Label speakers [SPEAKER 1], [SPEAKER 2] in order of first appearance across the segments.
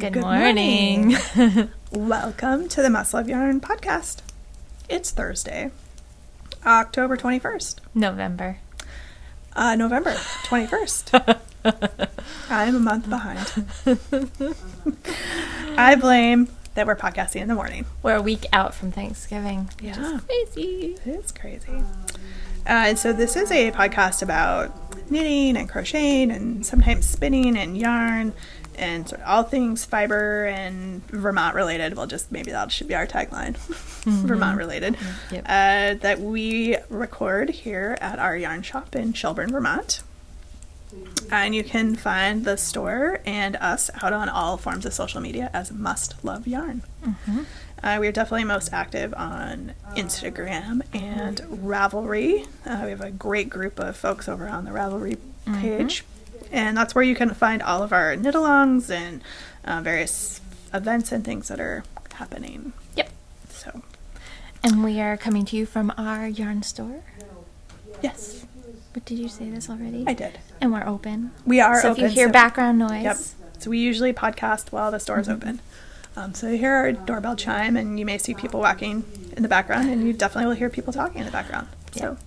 [SPEAKER 1] Good morning.
[SPEAKER 2] Welcome to the Must Love Yarn podcast. It's Thursday, October 21st.
[SPEAKER 1] November
[SPEAKER 2] 21st. I'm a month behind. I blame that we're podcasting in the morning.
[SPEAKER 1] We're a week out from Thanksgiving.
[SPEAKER 2] Yeah.
[SPEAKER 1] Which is crazy.
[SPEAKER 2] It is crazy. And so this is a podcast about knitting and crocheting and sometimes spinning and yarn and sort of all things fiber and Vermont related. Well, just maybe that should be our tagline. Vermont related.
[SPEAKER 1] Yep.
[SPEAKER 2] That we record here at our yarn shop in Shelburne, Vermont. And you can find the store and us out on all forms of social media as Must Love Yarn.
[SPEAKER 1] Mm-hmm.
[SPEAKER 2] We are definitely most active on Instagram and Ravelry. We have a great group of folks over on the Ravelry page. And that's where you can find all of our knit-alongs and various events and things that are happening.
[SPEAKER 1] Yep.
[SPEAKER 2] So.
[SPEAKER 1] And we are coming to you from our yarn store.
[SPEAKER 2] Yes.
[SPEAKER 1] But did you say this already?
[SPEAKER 2] I did.
[SPEAKER 1] And we're open.
[SPEAKER 2] We are
[SPEAKER 1] so
[SPEAKER 2] open.
[SPEAKER 1] So if you hear background noise.
[SPEAKER 2] Yep. So we usually podcast while the store is open. So you hear our doorbell chime and you may see people walking in the background and you definitely will hear people talking in the background. So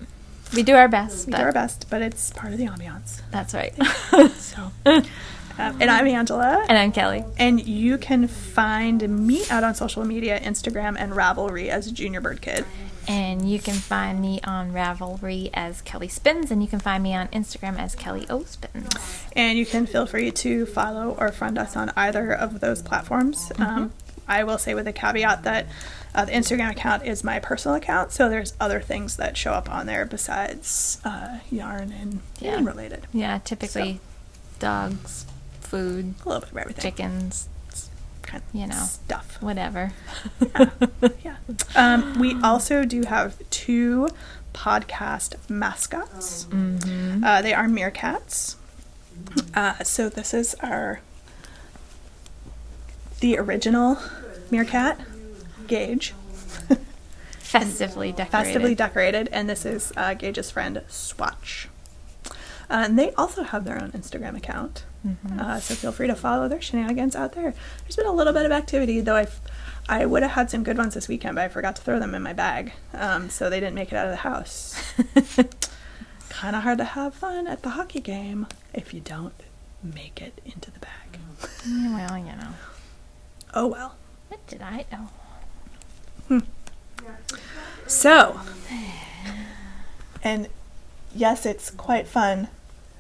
[SPEAKER 1] we do our best.
[SPEAKER 2] We do our best, but it's part of the ambiance.
[SPEAKER 1] That's right.
[SPEAKER 2] So, and I'm Angela.
[SPEAKER 1] And I'm Kelly.
[SPEAKER 2] And you can find me out on social media, Instagram and Ravelry as Junior Bird Kid.
[SPEAKER 1] And you can find me on Ravelry as Kelly Spins, and you can find me on Instagram as Kelly O Spins.
[SPEAKER 2] And you can feel free to follow or friend us on either of those platforms. I will say with a caveat that the Instagram account is my personal account, so there's other things that show up on there besides yarn and knitting related.
[SPEAKER 1] Yeah, typically dogs, food,
[SPEAKER 2] a little bit of everything,
[SPEAKER 1] chickens,
[SPEAKER 2] kind of stuff,
[SPEAKER 1] whatever.
[SPEAKER 2] Yeah. We also do have 2 podcast mascots. They are meerkats. So this is the original meerkat, Gage.
[SPEAKER 1] Festively
[SPEAKER 2] decorated. And this is Gage's friend, Swatch. And they also have their own Instagram account. So feel free to follow their shenanigans out there. There's been a little bit of activity, though I would have had some good ones this weekend, but I forgot to throw them in my bag. So they didn't make it out of the house. Kind of hard to have fun at the hockey game if you don't make it into the bag.
[SPEAKER 1] Well,
[SPEAKER 2] Oh, well.
[SPEAKER 1] What did I know?
[SPEAKER 2] So, and yes, it's quite fun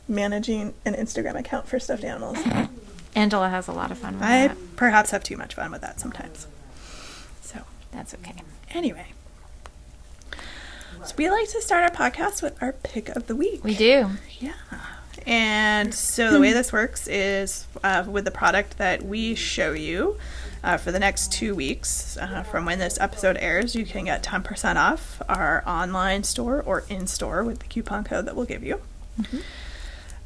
[SPEAKER 2] managing an Instagram account for stuffed animals.
[SPEAKER 1] Angela has a lot of fun with that.
[SPEAKER 2] I perhaps have too much fun with that sometimes. So,
[SPEAKER 1] that's okay.
[SPEAKER 2] Anyway. So we like to start our podcast with our pick of the week.
[SPEAKER 1] We do.
[SPEAKER 2] Yeah. And so the way this works is with the product that we show you for the next 2 weeks from when this episode airs, you can get 10% off our online store or in-store with the coupon code that we'll give you.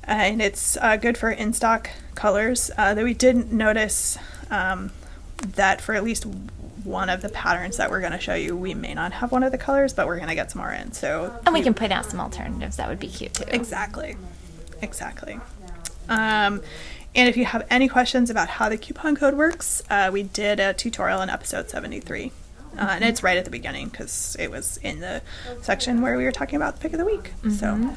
[SPEAKER 2] And it's good for in-stock colors. Though we did notice that for at least one of the patterns that we're going to show you, we may not have one of the colors, but we're going to get some more in.
[SPEAKER 1] And we can put out some alternatives. That would be cute, too.
[SPEAKER 2] Exactly. And if you have any questions about how the coupon code works, we did a tutorial in episode 73. And it's right at the beginning because it was in the section where we were talking about the pick of the week. So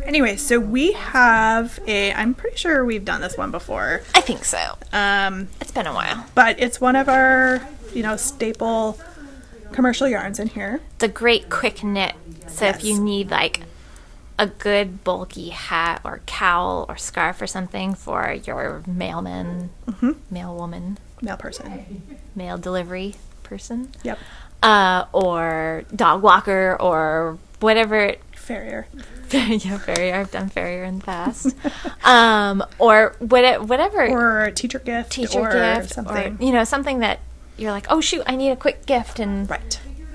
[SPEAKER 2] anyway, so we have I'm pretty sure we've done this one before.
[SPEAKER 1] I think so. It's been a while.
[SPEAKER 2] But it's one of our, staple commercial yarns in here.
[SPEAKER 1] It's a great quick knit. So if you need like a good bulky hat or cowl or scarf or something for your mailman, mail woman,
[SPEAKER 2] mail person,
[SPEAKER 1] mail delivery person.
[SPEAKER 2] Yep.
[SPEAKER 1] Or dog walker or whatever.
[SPEAKER 2] Farrier.
[SPEAKER 1] Yeah, farrier. I've done farrier in the past. Or whatever.
[SPEAKER 2] Or a teacher gift. Or something.
[SPEAKER 1] Or, something that you're like, oh shoot, I need a quick gift, and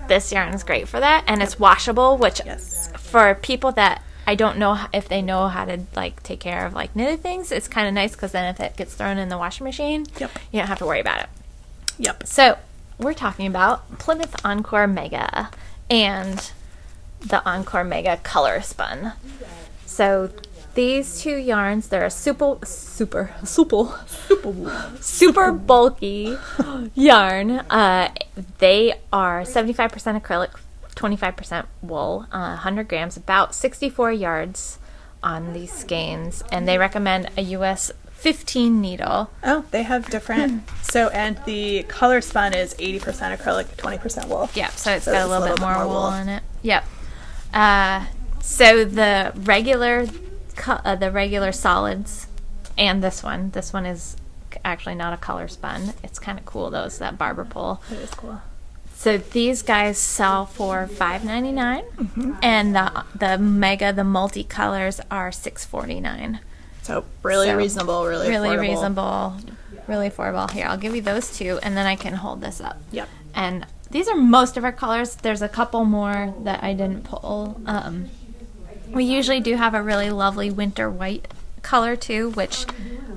[SPEAKER 1] this yarn is great for that, and it's washable, which for people that I don't know if they know how to take care of knitted things, it's kind of nice because then if it gets thrown in the washing machine, you don't have to worry about it.
[SPEAKER 2] Yep.
[SPEAKER 1] So we're talking about Plymouth Encore Mega and the Encore Mega Color Spun. So these two yarns, they're a super bulky yarn. They are 75% acrylic, 25% wool, 100 grams, about 64 yards on these skeins, and they recommend a US 15 needle.
[SPEAKER 2] Oh, they have different. So, and the color spun is 80% acrylic, 20% wool.
[SPEAKER 1] Yeah, so it's got a little bit more wool in it. Yep. So the regular solids, and this one is actually not a color spun. It's kind of cool though. It's that barber pole.
[SPEAKER 2] It is cool.
[SPEAKER 1] So these guys sell for $5.99, and the mega, the multicolors are $6.49.
[SPEAKER 2] So really reasonable, really
[SPEAKER 1] reasonable, really affordable. Here, I'll give you those two, and then I can hold this up.
[SPEAKER 2] Yep.
[SPEAKER 1] And these are most of our colors. There's a couple more that I didn't pull. We usually do have a really lovely winter white color too, which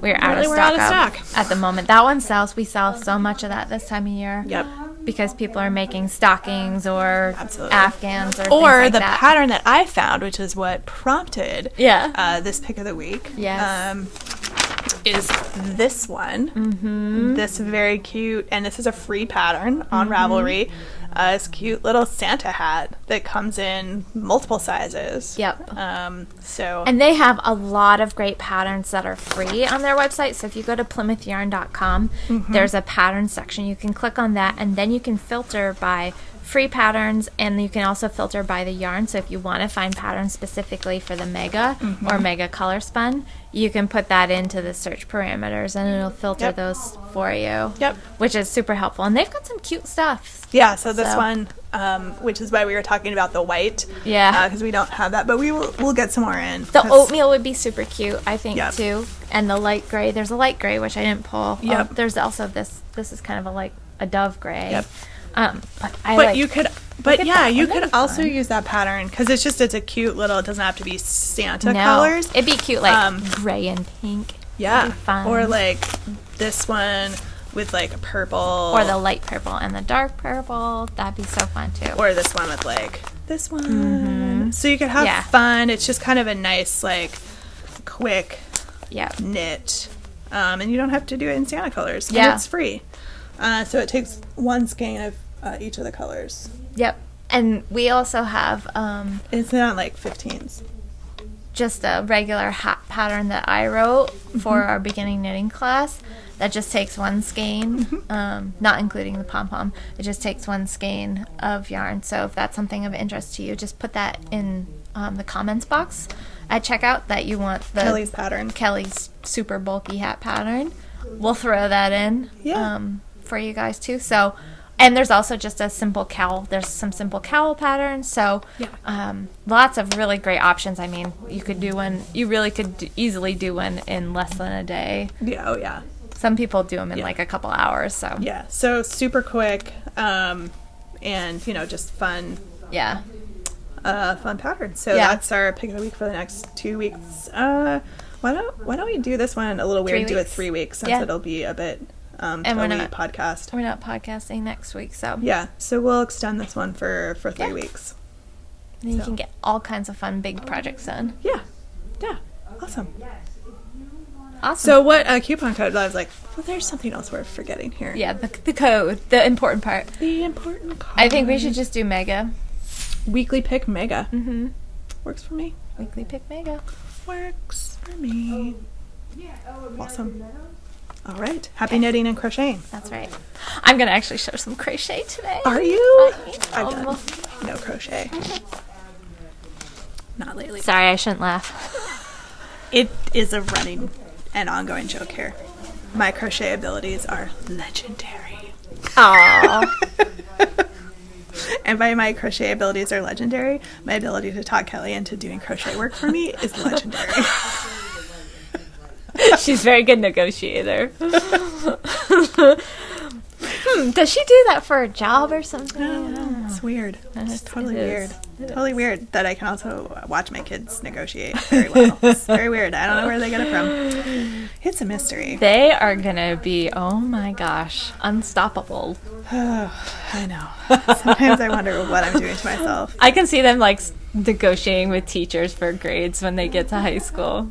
[SPEAKER 1] we're out of stock at the moment. That one sells. We sell so much of that this time of year.
[SPEAKER 2] Yep.
[SPEAKER 1] Because people are making stockings or Afghans or things
[SPEAKER 2] or
[SPEAKER 1] like
[SPEAKER 2] the
[SPEAKER 1] that.
[SPEAKER 2] pattern that I found, which is what prompted this pick of the week.
[SPEAKER 1] Yes.
[SPEAKER 2] Is this one. Mm-hmm. This very cute, and this is a free pattern on Ravelry. This cute little Santa hat that comes in multiple sizes.
[SPEAKER 1] Yep.
[SPEAKER 2] And
[SPEAKER 1] they have a lot of great patterns that are free on their website. So if you go to PlymouthYarn.com, there's a pattern section. You can click on that, and then you can filter by free patterns, and you can also filter by the yarn. So if you want to find patterns specifically for the mega or mega color spun, you can put that into the search parameters, and it'll filter those for you. Yep. Which is super helpful. And they've got some cute stuff.
[SPEAKER 2] Yeah, so this one, which is why we were talking about the white.
[SPEAKER 1] Yeah.
[SPEAKER 2] Because we don't have that, but we'll get some more in.
[SPEAKER 1] The oatmeal would be super cute, I think, too. And the light gray. There's a light gray, which I didn't pull.
[SPEAKER 2] Yep.
[SPEAKER 1] There's also this. This is kind of a dove gray.
[SPEAKER 2] Yep.
[SPEAKER 1] You
[SPEAKER 2] could also use that pattern because it's a cute little. It doesn't have to be Santa colors.
[SPEAKER 1] It'd be cute, like gray and pink.
[SPEAKER 2] Yeah,
[SPEAKER 1] be fun.
[SPEAKER 2] Or like this one with like purple,
[SPEAKER 1] or the light purple and the dark purple. That'd be so fun too.
[SPEAKER 2] Or this one with like this one. So you could have fun. It's just kind of a nice like quick knit, and you don't have to do it in Santa colors. And it's free. So it takes one skein of each of the colors.
[SPEAKER 1] Yep. And we also have
[SPEAKER 2] it's not like 15s.
[SPEAKER 1] Just a regular hat pattern that I wrote for our beginning knitting class that just takes one skein, not including the pom-pom. It just takes one skein of yarn. So if that's something of interest to you, just put that in the comments box at checkout that you want the
[SPEAKER 2] Kelly's pattern.
[SPEAKER 1] Kelly's super bulky hat pattern. We'll throw that in for you guys too. So, and there's also just a simple cowl. There's some simple cowl patterns. So, lots of really great options. I mean, you could do one. You really could easily do one in less than a day.
[SPEAKER 2] Yeah. Oh yeah.
[SPEAKER 1] Some people do them in like a couple hours. So
[SPEAKER 2] so super quick, and just fun.
[SPEAKER 1] Yeah.
[SPEAKER 2] Fun pattern. So that's our pick of the week for the next 2 weeks. Why don't we do this one a little weird? Do it 3 weeks since it'll be a bit. And we're not podcast.
[SPEAKER 1] We're not podcasting next week, so
[SPEAKER 2] so we'll extend this one for 3 weeks.
[SPEAKER 1] And you can get all kinds of fun big projects done.
[SPEAKER 2] Yeah, awesome. So what coupon code? I was like, well, there's something else we're forgetting here.
[SPEAKER 1] Yeah, the code, the important part.
[SPEAKER 2] The important code.
[SPEAKER 1] I think we should just do mega.
[SPEAKER 2] Weekly pick mega. Works for me.
[SPEAKER 1] Weekly pick mega.
[SPEAKER 2] Works for me. Awesome. All right. Happy knitting and crocheting.
[SPEAKER 1] That's right. I'm going to actually show some crochet today.
[SPEAKER 2] Are you? I've done no crochet. Not lately.
[SPEAKER 1] Sorry, I shouldn't laugh.
[SPEAKER 2] It is a running and ongoing joke here. My crochet abilities are legendary.
[SPEAKER 1] Aww.
[SPEAKER 2] And by my crochet abilities are legendary, my ability to talk Kelly into doing crochet work for me is legendary.
[SPEAKER 1] She's a very good negotiator. Does she do that for a job or something?
[SPEAKER 2] It's weird. It's totally
[SPEAKER 1] it
[SPEAKER 2] weird.
[SPEAKER 1] is.
[SPEAKER 2] Totally weird that I can also watch my kids negotiate very well. It's very weird. I don't know where they get it from. It's a mystery.
[SPEAKER 1] They are going to be, oh my gosh, unstoppable.
[SPEAKER 2] I know. Sometimes I wonder what I'm doing to myself.
[SPEAKER 1] I can see them like negotiating with teachers for grades when they get to high school.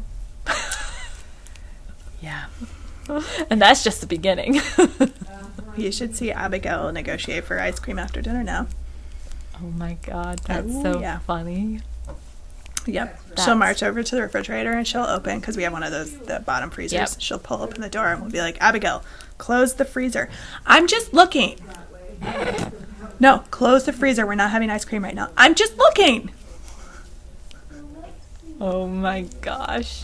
[SPEAKER 2] Yeah.
[SPEAKER 1] And that's just the beginning.
[SPEAKER 2] You should see Abigail negotiate for ice cream after dinner now.
[SPEAKER 1] Oh my god, that's
[SPEAKER 2] Ooh,
[SPEAKER 1] so
[SPEAKER 2] yeah.
[SPEAKER 1] funny.
[SPEAKER 2] Yep.
[SPEAKER 1] That's-
[SPEAKER 2] She'll march over to the refrigerator and she'll open, because we have one of those, the bottom freezers.
[SPEAKER 1] Yep.
[SPEAKER 2] She'll pull open the door and we'll be like, Abigail, close the freezer. I'm just looking. No, close the freezer. We're not having ice cream right now. I'm just looking.
[SPEAKER 1] Oh my gosh.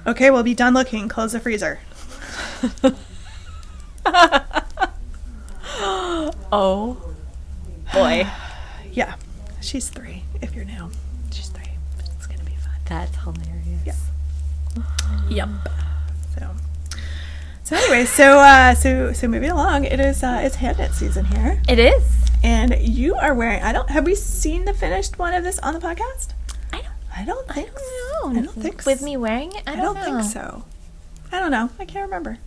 [SPEAKER 2] Okay, we'll be done looking. Close the freezer.
[SPEAKER 1] Oh boy.
[SPEAKER 2] Yeah. She's 3, if you're new. She's 3. It's going to be fun.
[SPEAKER 1] That's hilarious.
[SPEAKER 2] Yeah. Yep. So anyway, so moving along, it's hand knit season here.
[SPEAKER 1] It is.
[SPEAKER 2] And you are wearing, have we seen the finished one of this on the podcast? I don't think so.
[SPEAKER 1] With me wearing it? I don't know.
[SPEAKER 2] think so. I don't know. I can't remember.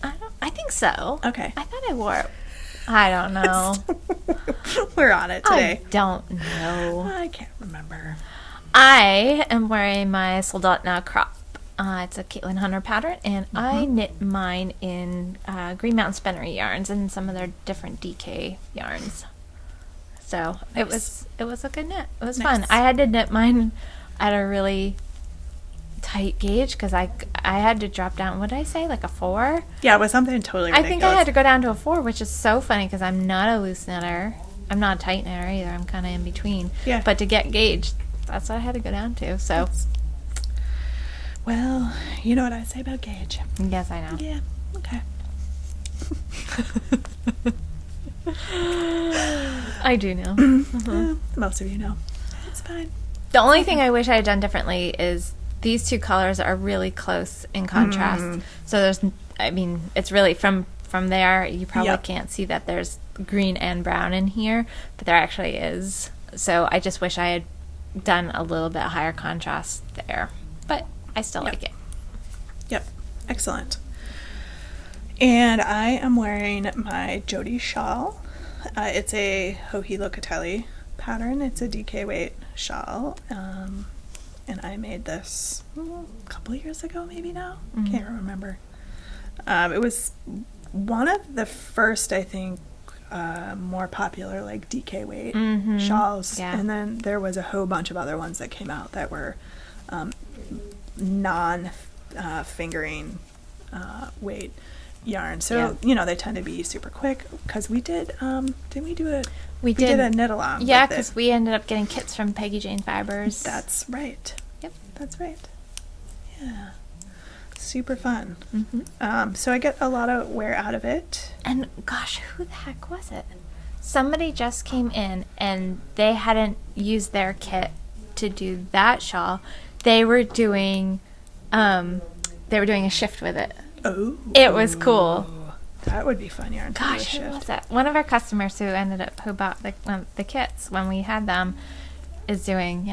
[SPEAKER 1] I think so.
[SPEAKER 2] Okay.
[SPEAKER 1] I thought I wore it. I don't know.
[SPEAKER 2] We're on it today.
[SPEAKER 1] I don't know.
[SPEAKER 2] I can't remember.
[SPEAKER 1] I am wearing my Soldatna crop. It's a Caitlin Hunter pattern, and I knit mine in Green Mountain Spinnery yarns and some of their different DK yarns. So it was a good knit. It was fun. I had to knit mine at a really tight gauge because I had to drop down. What did I say? Like a 4?
[SPEAKER 2] Yeah, it was something totally ridiculous.
[SPEAKER 1] I think I had to go down to a 4, which is so funny because I'm not a loose knitter. I'm not a tight knitter either. I'm kind of in between.
[SPEAKER 2] Yeah.
[SPEAKER 1] But to get gauge, that's what I had to go down to. So.
[SPEAKER 2] Well, you know what I say about gauge.
[SPEAKER 1] Yes, I know.
[SPEAKER 2] Yeah. Okay.
[SPEAKER 1] I do know.
[SPEAKER 2] Most of you know. It's fine.
[SPEAKER 1] The only thing I wish I had done differently is these two colors are really close in contrast. So it's really from there, you probably can't see that there's green and brown in here, but there actually is. So I just wish I had done a little bit higher contrast there. But I still like it.
[SPEAKER 2] Yep. Excellent. And I am wearing my Jody shawl. It's a Joji Locatelli pattern. It's a DK weight shawl. And I made this a couple years ago, maybe now. Can't remember. It was one of the first, I think, more popular like DK weight shawls.
[SPEAKER 1] Yeah.
[SPEAKER 2] And then there was a whole bunch of other ones that came out that were non-fingering weight yarn. So, they tend to be super quick because we did, didn't we do it? We did a knit along.
[SPEAKER 1] Yeah, because we ended up getting kits from Peggy Jane Fibers.
[SPEAKER 2] That's right.
[SPEAKER 1] Yep.
[SPEAKER 2] That's right. Yeah. Super fun. So I get a lot of wear out of it.
[SPEAKER 1] And gosh, who the heck was it? Somebody just came in and they hadn't used their kit to do that shawl. They were doing a shift with it.
[SPEAKER 2] Oh.
[SPEAKER 1] It was cool.
[SPEAKER 2] That would be fun yarn.
[SPEAKER 1] Gosh, who was it? One of our customers who bought the kits when we had them is doing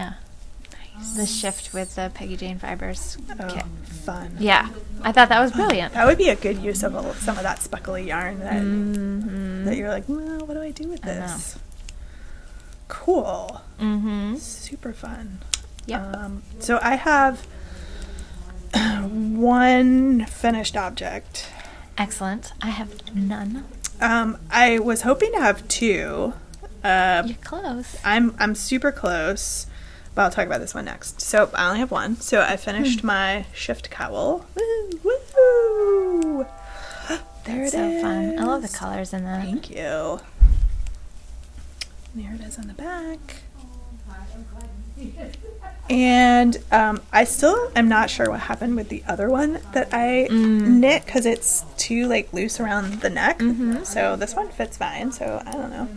[SPEAKER 1] the shift with the Peggy Jane Fibers kit.
[SPEAKER 2] Fun.
[SPEAKER 1] Yeah, I thought that was brilliant.
[SPEAKER 2] That would be a good use of some of that speckly yarn that you're like, well, what do I do with this? Cool. Super fun.
[SPEAKER 1] Yep.
[SPEAKER 2] So I have one finished object.
[SPEAKER 1] Excellent. I have none.
[SPEAKER 2] I was hoping to have 2.
[SPEAKER 1] You're close.
[SPEAKER 2] I'm super close, but I'll talk about this one next. So I only have 1. So I finished my shift cowl. Woo! There it is.
[SPEAKER 1] So fun. I love the colors in that.
[SPEAKER 2] Thank you. There it is on the back. And I still am not sure what happened with the other one that I knit because it's too loose around the neck. So this one fits fine. So I don't know.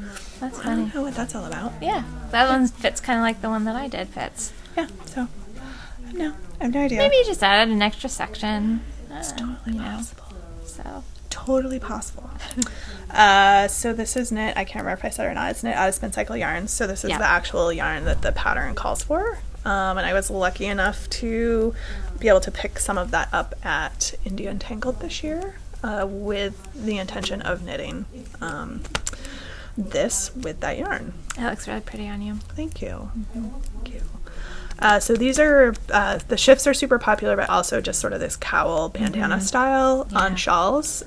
[SPEAKER 1] That's
[SPEAKER 2] I
[SPEAKER 1] funny.
[SPEAKER 2] don't know what that's all about.
[SPEAKER 1] Yeah, that one fits kind of like the one that I did fits.
[SPEAKER 2] Yeah. So I have no idea.
[SPEAKER 1] Maybe you just added an extra section.
[SPEAKER 2] It's totally possible.
[SPEAKER 1] So
[SPEAKER 2] totally possible. So this is knit. I can't remember if I said it or not. It's knit out of Spin Cycle yarns. So this is the actual yarn that the pattern calls for. And I was lucky enough to be able to pick some of that up at India Entangled this year, with the intention of knitting this with that yarn.
[SPEAKER 1] It looks really pretty on you.
[SPEAKER 2] Thank you. Thank you. So these are, the shifts are super popular, but also just sort of this cowl bandana style on shawls.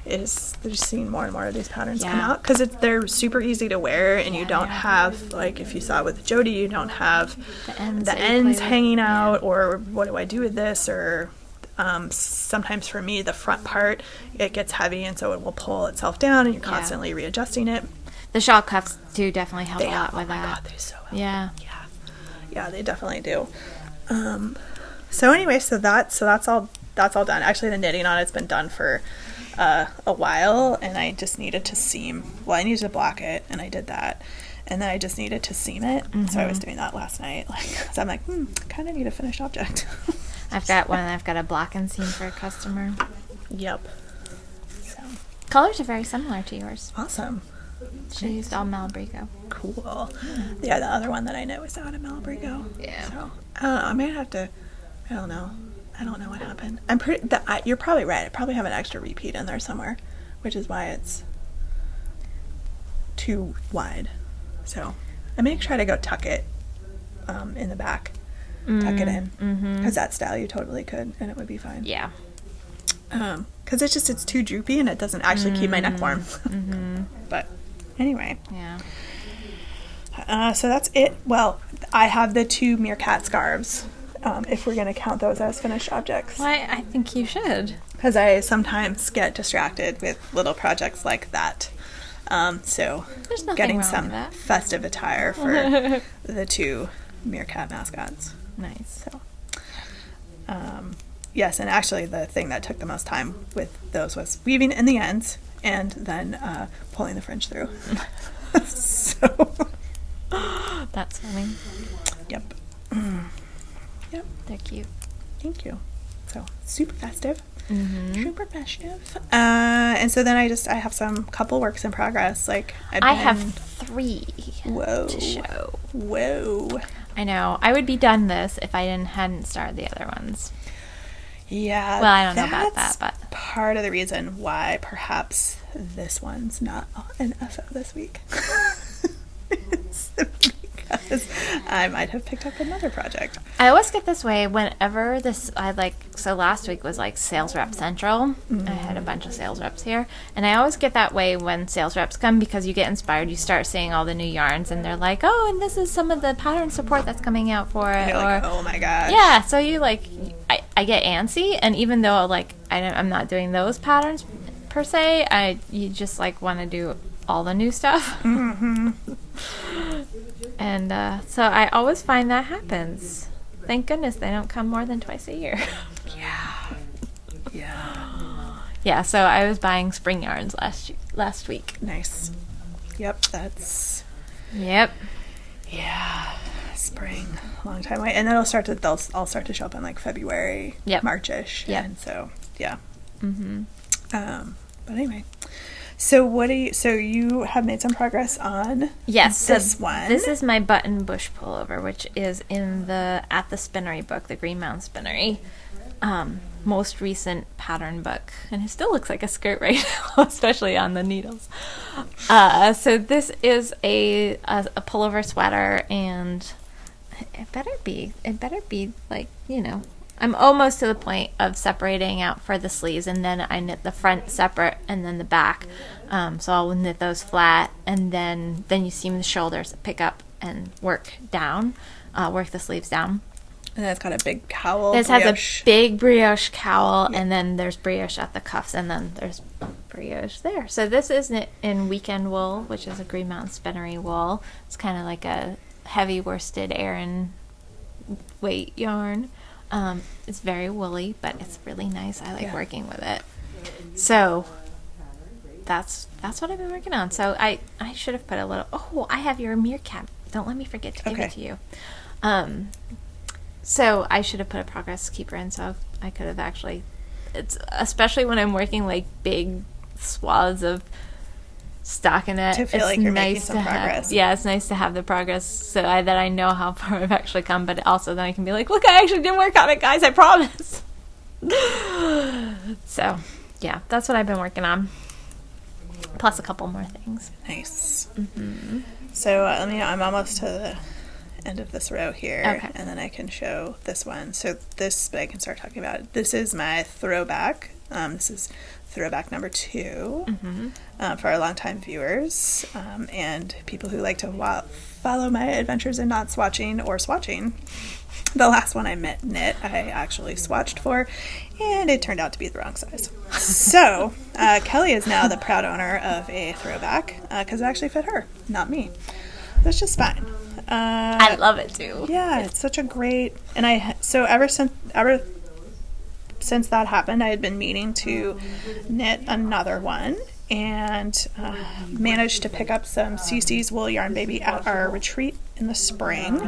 [SPEAKER 2] They're just seeing more and more of these patterns come out because they're super easy to wear, and you don't have, like, if you saw it with Jody, you don't have the ends hanging out, or what do I do with this, or sometimes for me, the front part, it gets heavy, and so it will pull itself down, and you're constantly readjusting it.
[SPEAKER 1] The shawl cuffs do definitely help a lot with that.
[SPEAKER 2] Oh my God, they so help. Yeah, they definitely do. So anyway, so that's all done. Actually, the knitting on it's been done for a while, and I just needed to seam. Well, I needed to block it, and I did that, and then I just needed to seam it. So I was doing that last night. So I'm like, kind of need a finished object.
[SPEAKER 1] I've got one. I've got a block and seam for a customer.
[SPEAKER 2] Yep. So
[SPEAKER 1] colors are very similar to yours.
[SPEAKER 2] Awesome.
[SPEAKER 1] She used all Malabrigo.
[SPEAKER 2] Cool. Yeah, the other one that I know is out of Malabrigo.
[SPEAKER 1] Yeah.
[SPEAKER 2] So I may have to. I don't know what happened. You're probably right. I probably have an extra repeat in there somewhere, which is why it's too wide. So I may try to go tuck it in the back. Tuck it in, because that style you totally could, and it would be fine.
[SPEAKER 1] Yeah.
[SPEAKER 2] Because it's too droopy, and it doesn't actually keep my neck warm. But anyway.
[SPEAKER 1] Yeah.
[SPEAKER 2] So that's it. Well, I have the 2 meerkat scarves, if we're going to count those as finished objects.
[SPEAKER 1] Well, I think you should.
[SPEAKER 2] Because I sometimes get distracted with little projects like that. So getting some festive attire for the 2 meerkat mascots.
[SPEAKER 1] Nice.
[SPEAKER 2] So, yes, and actually the thing that took the most time with those was weaving in the ends and then pulling the fringe through. So
[SPEAKER 1] that's funny.
[SPEAKER 2] Yep. Yep.
[SPEAKER 1] They're cute.
[SPEAKER 2] Thank you. So super festive. Super festive. And so then I have some couple works in progress. Like
[SPEAKER 1] I have 3 to show.
[SPEAKER 2] Whoa.
[SPEAKER 1] I know. I would be done this if I hadn't started the other ones.
[SPEAKER 2] Yeah.
[SPEAKER 1] Well, I don't know about that, but
[SPEAKER 2] part of the reason why perhaps this one's not an FO this week. Because I might have picked up another project.
[SPEAKER 1] I always get this way whenever so last week was like Sales Rep Central. I had a bunch of sales reps here, and I always get that way when sales reps come because you get inspired. You start seeing all the new yarns, and they're like, oh, and this is some of the pattern support that's coming out for it.
[SPEAKER 2] You're like, oh my gosh.
[SPEAKER 1] Yeah, so you I get antsy, and even though I'm not doing those patterns per se, you just want to do all the new stuff. And so I always find that happens. Thank goodness they don't come more than twice a year. Yeah, so I was buying spring yarns last week.
[SPEAKER 2] Nice. Yep, that's...
[SPEAKER 1] Yep.
[SPEAKER 2] Yeah, spring. Long time away. And then they'll start to show up in February, March-ish.
[SPEAKER 1] Yep.
[SPEAKER 2] And so, yeah. But anyway... So you have made some progress on this one.
[SPEAKER 1] This is my button bush pullover, which is in at the Spinnery book, the Green Mountain Spinnery, most recent pattern book, and it still looks like a skirt right now, especially on the needles. So this is a pullover sweater, and it better be I'm almost to the point of separating out for the sleeves, and then I knit the front separate and then the back. So I'll knit those flat, and then you seam the shoulders, pick up, and work the sleeves down.
[SPEAKER 2] And then it's got a big cowl.
[SPEAKER 1] This has a big brioche cowl, and then there's brioche at the cuffs, and then there's brioche there. So this is knit in Weekend Wool, which is a Green Mountain Spinnery wool. It's kind of like a heavy worsted Aran weight yarn. It's very woolly, but it's really nice. I like working with it. So that's what I've been working on. So I should have put a little... Oh, I have your meerkat. Don't let me forget to give it to you. So I should have put a progress keeper in, so I could have actually it's especially when I'm working like big swaths of stockinette.
[SPEAKER 2] To feel like you're making some progress.
[SPEAKER 1] Yeah, it's nice to have the progress so that I know how far I've actually come, but also then I can be like, look, I actually did work on it, guys, I promise. So, yeah, that's what I've been working on. Plus a couple more things.
[SPEAKER 2] Nice.
[SPEAKER 1] Mm-hmm.
[SPEAKER 2] So I'm almost to the end of this row here,
[SPEAKER 1] okay.
[SPEAKER 2] And then I can show this one. So this, I can start talking about it. This is my throwback. This is throwback number 2 for our longtime viewers and people who like to follow my adventures in not swatching or swatching. The last one I knit, I actually swatched for, and it turned out to be the wrong size. So Kelly is now the proud owner of a throwback because it actually fit her, not me. That's just fine.
[SPEAKER 1] I love it too.
[SPEAKER 2] Yeah, it's such a great, and ever since that happened, I had been meaning to knit another one, and managed to pick up some CC's Wool Yarn Baby at our retreat in the spring,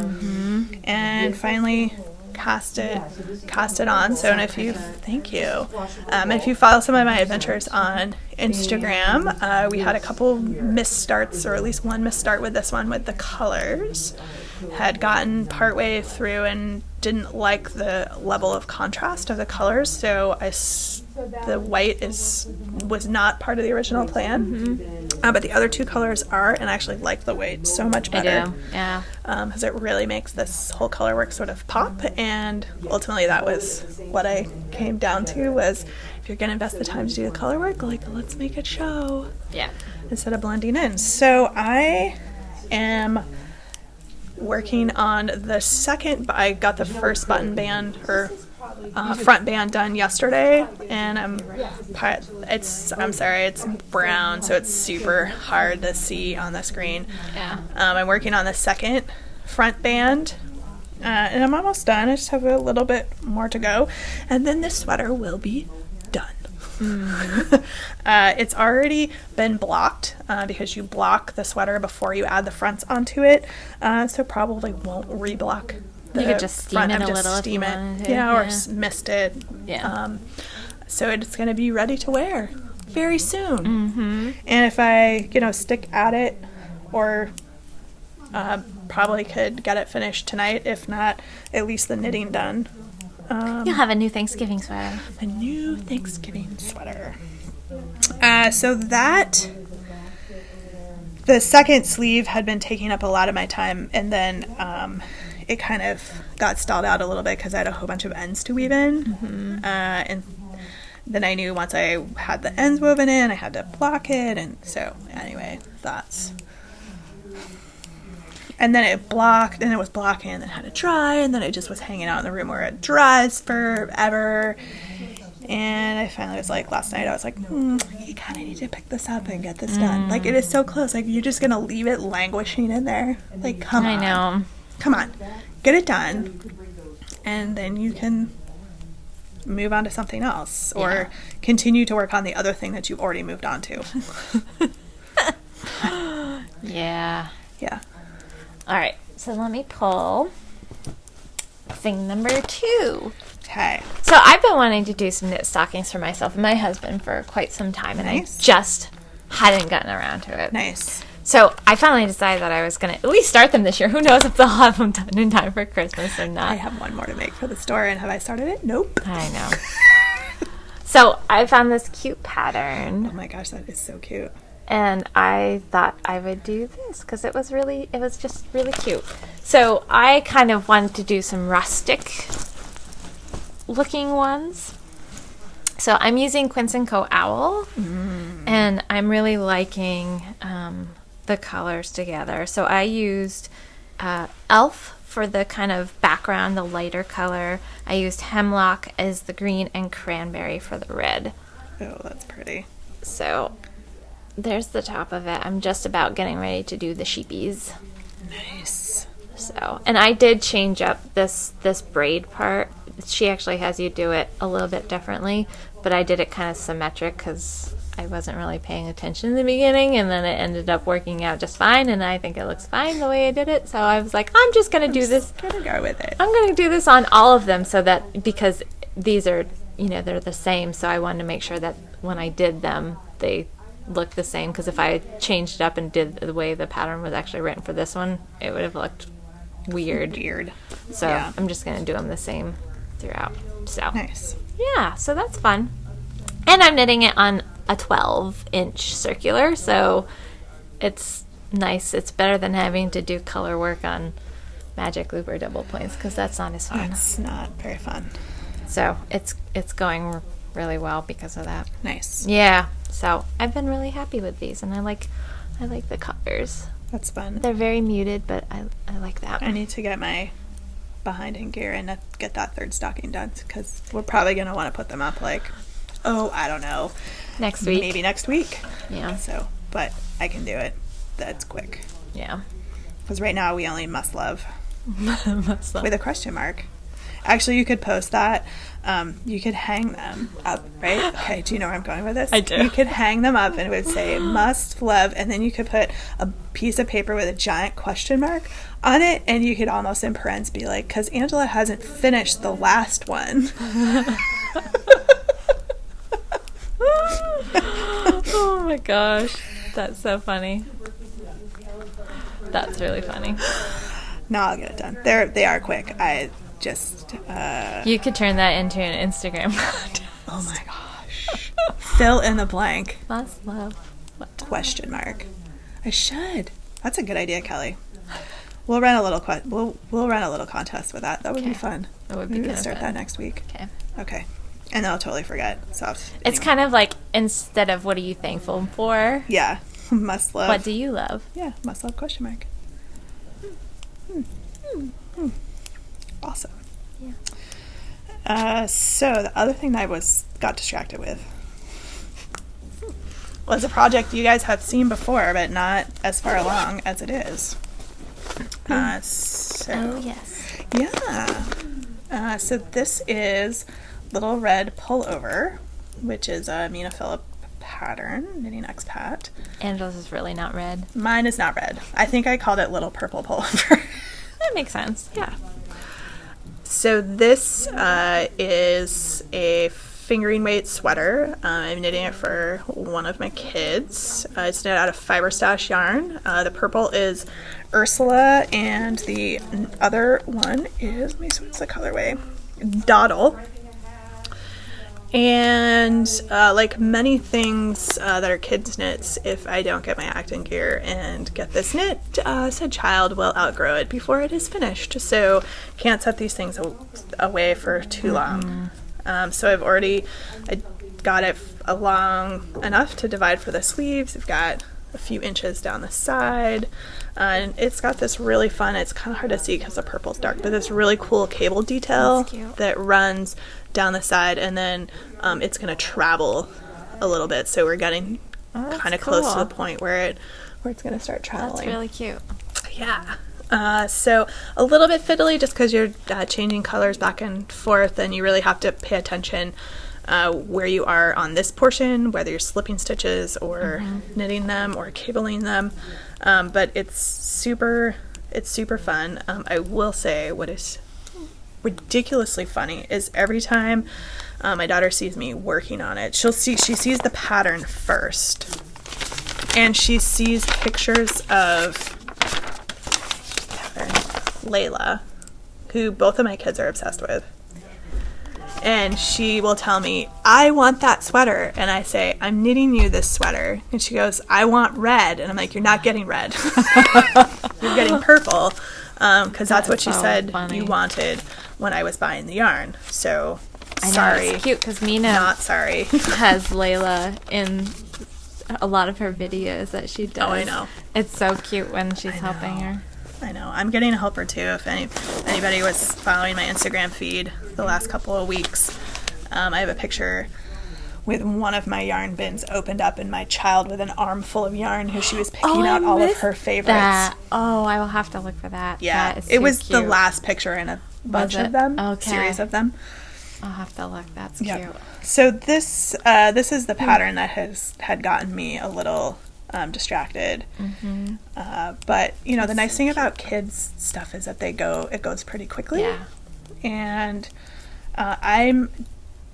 [SPEAKER 2] and finally cast it on. So, and if you follow some of my adventures on Instagram, we had a couple misstarts, or at least one misstart with this one with the colors. Had gotten partway through and didn't like the level of contrast of the colors, so the white was not part of the original plan, but the other 2 colors are, and I actually like the white so much better.
[SPEAKER 1] I do, yeah.
[SPEAKER 2] Because it really makes this whole color work sort of pop, and ultimately that was what I came down to, was if you're going to invest the time to do the color work, like, let's make it show.
[SPEAKER 1] Yeah.
[SPEAKER 2] Instead of blending in. So I am working on the second. I got the first button band or front band done yesterday, and it's brown, so it's super hard to see on the screen.
[SPEAKER 1] Yeah.
[SPEAKER 2] I'm working on the second front band, and I'm almost done. I just have a little bit more to go, and then this sweater will be done. It's already been blocked because you block the sweater before you add the fronts onto it, so probably won't reblock the
[SPEAKER 1] you could just steam
[SPEAKER 2] front.
[SPEAKER 1] it
[SPEAKER 2] I've
[SPEAKER 1] a
[SPEAKER 2] just
[SPEAKER 1] little
[SPEAKER 2] steam
[SPEAKER 1] if you
[SPEAKER 2] it,
[SPEAKER 1] wanted to.
[SPEAKER 2] yeah, or mist it.
[SPEAKER 1] Yeah.
[SPEAKER 2] So it's going to be ready to wear very soon. And if I, stick at it, or probably could get it finished tonight, if not, at least the knitting done.
[SPEAKER 1] You'll have a new Thanksgiving sweater.
[SPEAKER 2] A new Thanksgiving sweater. So that, the second sleeve had been taking up a lot of my time, and then it kind of got stalled out a little bit because I had a whole bunch of ends to weave in. And then I knew once I had the ends woven in, I had to block it, and so anyway, that's... And then it blocked, and it was blocking, and then it had to dry, and then it just was hanging out in the room where it dries forever. And I finally was like, last night, I was like, you kind of need to pick this up and get this done. Like, it is so close. Like, you're just going to leave it languishing in there. Like, come on.
[SPEAKER 1] I know.
[SPEAKER 2] Come on. Get it done. And then you can move on to something else. Or continue to work on the other thing that you've already moved on to.
[SPEAKER 1] Yeah.
[SPEAKER 2] Yeah.
[SPEAKER 1] All right, so let me pull thing number 2.
[SPEAKER 2] Okay.
[SPEAKER 1] So I've been wanting to do some knit stockings for myself and my husband for quite some time, and
[SPEAKER 2] Nice.
[SPEAKER 1] I just hadn't gotten around to it.
[SPEAKER 2] Nice.
[SPEAKER 1] So I finally decided that I was going to at least start them this year. Who knows if they'll have them done in time for Christmas or not.
[SPEAKER 2] I have one more to make for the store, and have I started it? Nope.
[SPEAKER 1] I know. So I found this cute pattern.
[SPEAKER 2] Oh my gosh, that is so cute.
[SPEAKER 1] And I thought I would do this because it was just really cute. So I kind of wanted to do some rustic looking ones. So I'm using Quince & Co. Owl, and I'm really liking the colors together. So I used Elf for the kind of background, the lighter color. I used Hemlock as the green, and Cranberry for the red.
[SPEAKER 2] Oh, that's pretty.
[SPEAKER 1] So there's the top of it. I'm just about getting ready to do the sheepies.
[SPEAKER 2] Nice.
[SPEAKER 1] So, and I did change up this braid part. She actually has you do it a little bit differently, but I did it kind of symmetric because I wasn't really paying attention in the beginning, and then it ended up working out just fine, and I think it looks fine the way I did it. So I was like, I'm just going to do this.
[SPEAKER 2] Gonna go with it.
[SPEAKER 1] I'm going to do this on all of them so that, because these are they're the same. So I wanted to make sure that when I did them, they looked the same. Because if I changed it up and did the way the pattern was actually written for this one, it would have looked weird. So I'm just going to do them the same throughout. So
[SPEAKER 2] nice.
[SPEAKER 1] Yeah, so that's fun. And I'm knitting it on a 12-inch circular, so it's nice. It's better than having to do color work on magic loop or double points, because that's not as fun.
[SPEAKER 2] It's not very fun.
[SPEAKER 1] So it's going really well because of that.
[SPEAKER 2] Nice.
[SPEAKER 1] Yeah. So I've been really happy with these, and I like the colors.
[SPEAKER 2] That's fun.
[SPEAKER 1] They're very muted, but I like that.
[SPEAKER 2] I need to get my behind in gear and get that third stocking done, because we're probably going to want to put them up I don't know.
[SPEAKER 1] Next week.
[SPEAKER 2] Maybe next week.
[SPEAKER 1] Yeah.
[SPEAKER 2] So, but I can do it. That's quick.
[SPEAKER 1] Yeah.
[SPEAKER 2] Because right now we only must love.
[SPEAKER 1] Must love.
[SPEAKER 2] With a question mark. Actually, you could post that. You could hang them up, right? Okay, do you know where I'm going with this?
[SPEAKER 1] I do.
[SPEAKER 2] You could hang them up and it would say must love, and then you could put a piece of paper with a giant question mark on it, and you could almost in parentheses be like, because Angela hasn't finished the last one.
[SPEAKER 1] Oh my gosh. That's so funny. That's really funny.
[SPEAKER 2] No, I'll get it done. They are quick. I just...
[SPEAKER 1] You could turn that into an Instagram contest.
[SPEAKER 2] Oh my gosh. Fill in the blank.
[SPEAKER 1] Must love.
[SPEAKER 2] What? Question mark. I should. That's a good idea, Kelly. We'll run a little we'll run a little contest with that. That would be fun.
[SPEAKER 1] That would be
[SPEAKER 2] Maybe
[SPEAKER 1] good.
[SPEAKER 2] We'll start that next week.
[SPEAKER 1] Okay.
[SPEAKER 2] And then I'll totally forget. So
[SPEAKER 1] It's kind of like, instead of what are you thankful for?
[SPEAKER 2] Yeah. Must love.
[SPEAKER 1] What do you love?
[SPEAKER 2] Yeah. Must love question mark. Awesome.
[SPEAKER 1] Yeah.
[SPEAKER 2] So the other thing that I got distracted with was a project you guys have seen before, but not as far along as it is.
[SPEAKER 1] Oh yes.
[SPEAKER 2] Yeah. So this is Little Red Pullover, which is a Mina Phillip pattern, knitting expat.
[SPEAKER 1] Angela's is really not red.
[SPEAKER 2] Mine is not red. I think I called it Little Purple Pullover.
[SPEAKER 1] That makes sense.
[SPEAKER 2] Yeah. So this is a fingering weight sweater. I'm knitting it for one of my kids. It's knit out of fiber stash yarn. The purple is Ursula, and the other one is, let me see what's the colorway, Dawdle. And like many things that are kids knits, if I don't get my act in gear and get this knit, said child will outgrow it before it is finished. So can't set these things away for too long. So I got it long enough to divide for the sleeves. I've got a few inches down the side. And it's got this really fun, it's kind of hard to see because the purple's dark, but this really cool cable detail that runs down the side, and then it's going to travel a little bit, so we're getting kind of close to the point where it's going to start traveling.
[SPEAKER 1] That's really cute.
[SPEAKER 2] Yeah. So a little bit fiddly just because you're changing colors back and forth, and you really have to pay attention where you are on this portion, whether you're slipping stitches or knitting them or cabling them. But it's super fun. I will say what is ridiculously funny is every time my daughter sees me working on it, she sees the pattern first, and she sees pictures of Layla, who both of my kids are obsessed with. And she will tell me, I want that sweater. And I say, I'm knitting you this sweater. And she goes, I want red. And I'm like, you're not getting red. You're getting purple. Because that's what she said you wanted when I was buying the yarn. So, sorry.
[SPEAKER 1] It's cute because Mina
[SPEAKER 2] not sorry.
[SPEAKER 1] has Layla in a lot of her videos that she does.
[SPEAKER 2] Oh, I know.
[SPEAKER 1] It's so cute when she's helping her.
[SPEAKER 2] I know. I'm getting a helper too. If anybody was following my Instagram feed the last couple of weeks, I have a picture with one of my yarn bins opened up and my child with an armful of yarn who she was picking out all of her favorites.
[SPEAKER 1] That. Oh, I will have to look for that.
[SPEAKER 2] Yeah.
[SPEAKER 1] That is
[SPEAKER 2] it was
[SPEAKER 1] cute.
[SPEAKER 2] the last picture in a bunch of them.
[SPEAKER 1] Okay.
[SPEAKER 2] Series of them.
[SPEAKER 1] I'll have to look. That's
[SPEAKER 2] Yep.
[SPEAKER 1] cute.
[SPEAKER 2] So this is the pattern that had gotten me a little distracted. But you know, the nice thing about kids stuff is that it goes pretty quickly.
[SPEAKER 1] Yeah.
[SPEAKER 2] And I'm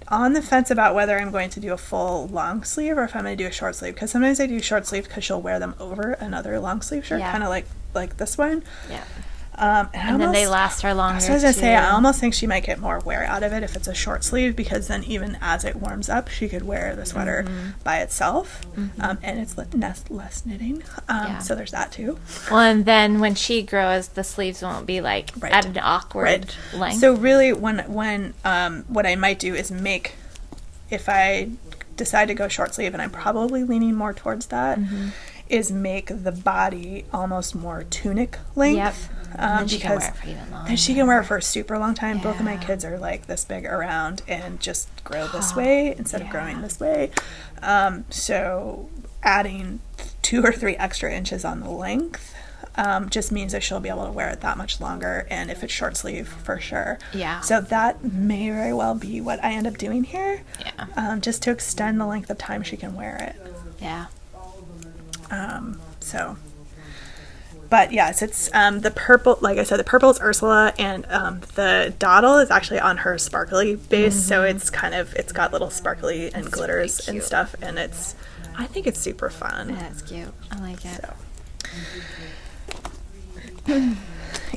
[SPEAKER 2] on the fence about whether I'm going to do a full long sleeve or if I'm going to do a short sleeve, because sometimes I do short sleeve because she'll wear them over another long sleeve shirt, kind of like this one.
[SPEAKER 1] Yeah.
[SPEAKER 2] And
[SPEAKER 1] then they last her longer.
[SPEAKER 2] So I was going to say, I almost think she might get more wear out of it if it's a short sleeve, because then even as it warms up, she could wear the sweater by itself, and it's less knitting. So there's that too.
[SPEAKER 1] Well, and then when she grows, the sleeves won't be like at an awkward length.
[SPEAKER 2] So really, when what I might do is make, if I decide to go short sleeve, and I'm probably leaning more towards that, is make the body almost more tunic length.
[SPEAKER 1] Yep. And she can wear it for even longer. And
[SPEAKER 2] she can wear it for a super long time. Yeah. Both of my kids are like this big around and just grow this way instead of growing this way. So adding 2 or 3 extra inches on the length just means that she'll be able to wear it that much longer, and if it's short sleeve, for sure. Yeah. So that may very well be what I end up doing here. Yeah. Just to extend the length of time she can wear it.
[SPEAKER 1] Yeah.
[SPEAKER 2] But yes, it's the purple, like I said, the purple is Ursula, and the dottle is actually on her sparkly base, so it's got little sparkly and glitters and stuff, and I think it's super fun.
[SPEAKER 1] Yeah, it's cute. I like it.
[SPEAKER 2] So.